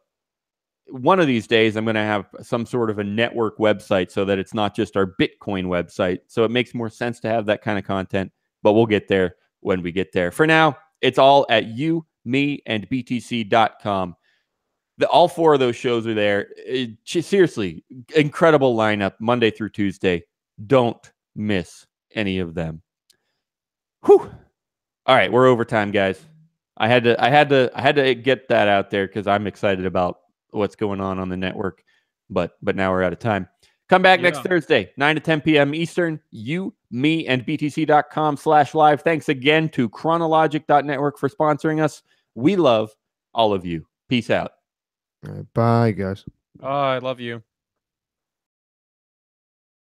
one of these days, I'm going to have some sort of a network website so that it's not just our Bitcoin website. So it makes more sense to have that kind of content, but we'll get there when we get there. For now, it's all at you, me, and BTC.com. All 4 of those shows are there. Seriously, incredible lineup Monday through Tuesday. Don't miss any of them. Whew. All right, we're overtime, guys. I had to get that out there because I'm excited about what's going on the network, but now we're out of time. Come back next Thursday, 9 to 10 p.m. Eastern. You, me, and BTC.com/live. Thanks again to chronologic.network for sponsoring us. We love all of you. Peace out. All right, bye, guys. I love you.